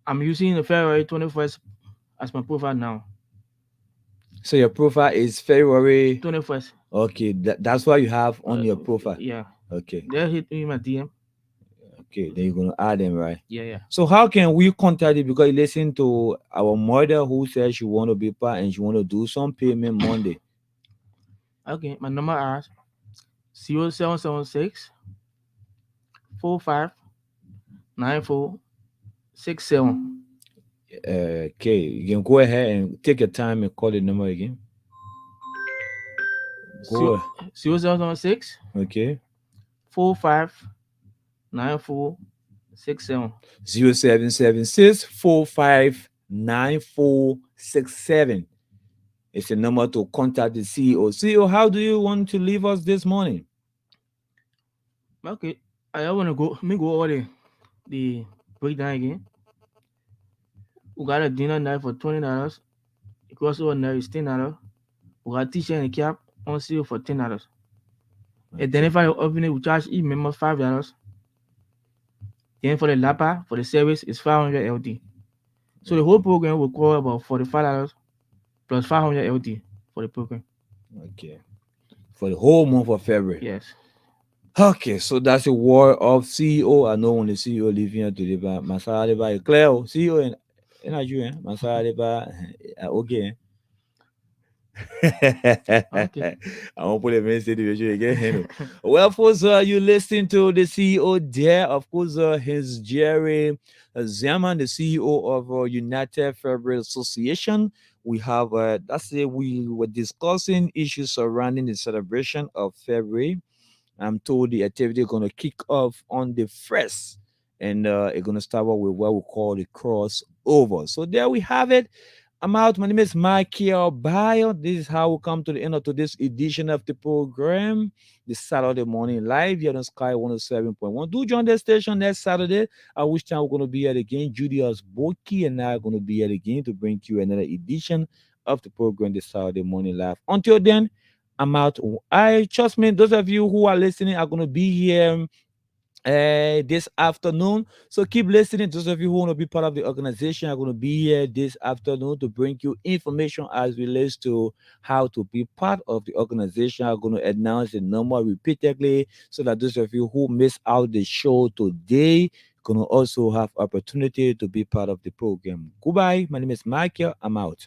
I'm using the February 21st as my profile now. So your profile is February 21st. Okay, that's what you have on your profile. Yeah. Okay. They hit me my DM. Okay, then you're gonna add them, right? Yeah. So how can we contact you? Because you listen to our mother who says she want to be part and she want to do some payment Monday. Okay, my number is 0776 45 9467. Okay, you can go ahead and take your time and call the number again. Go 0776 okay 45 9467. 0776 45 9467. It's a number to contact the CEO. CEO, how do you want to leave us this morning? Okay, I want to go. Let me go over the breakdown again. We got a dinner night for $20. It costs ordinary is $10. We got a t-shirt and a cap on sale for $10. And then if I open it, we charge each member $5. Then for the lapa for the service is 500 LD. So the whole program will cost about $45 plus 500 LD for the program. Okay. For the whole month of February. Yes. Okay, so that's the word of CEO. I know when the CEO leaving here today, but Masara Deba Claire, CEO in Nigeria, Masara Deba, okay. Okay. I won't put a message again. Well, folks, you listen to the CEO there. Of course, his Jerry Zimmerman, the CEO of United Federal Association. We have we were discussing issues surrounding the celebration of February. I'm told the activity is going to kick off on the 1st, and it's going to start with what we call the crossover. So there we have it. I'm out. My name is Michael Bayo. This is how we come to the end of today's edition of the program, the Saturday morning live here on Sky 107.1. Do join the station next Saturday. At which time we're going to be here again. Julius Boki and I are going to be here again to bring you another edition of the program, the Saturday morning live. Until then, I'm out. I trust me, those of you who are listening are going to be here this afternoon. So keep listening. Those of you who want to be part of the organization are going to be here this afternoon to bring you information as relates to how to be part of the organization. I'm going to announce the number repeatedly so that those of you who miss out the show today going to also have opportunity to be part of the program. Goodbye. My name is Michael. I'm out.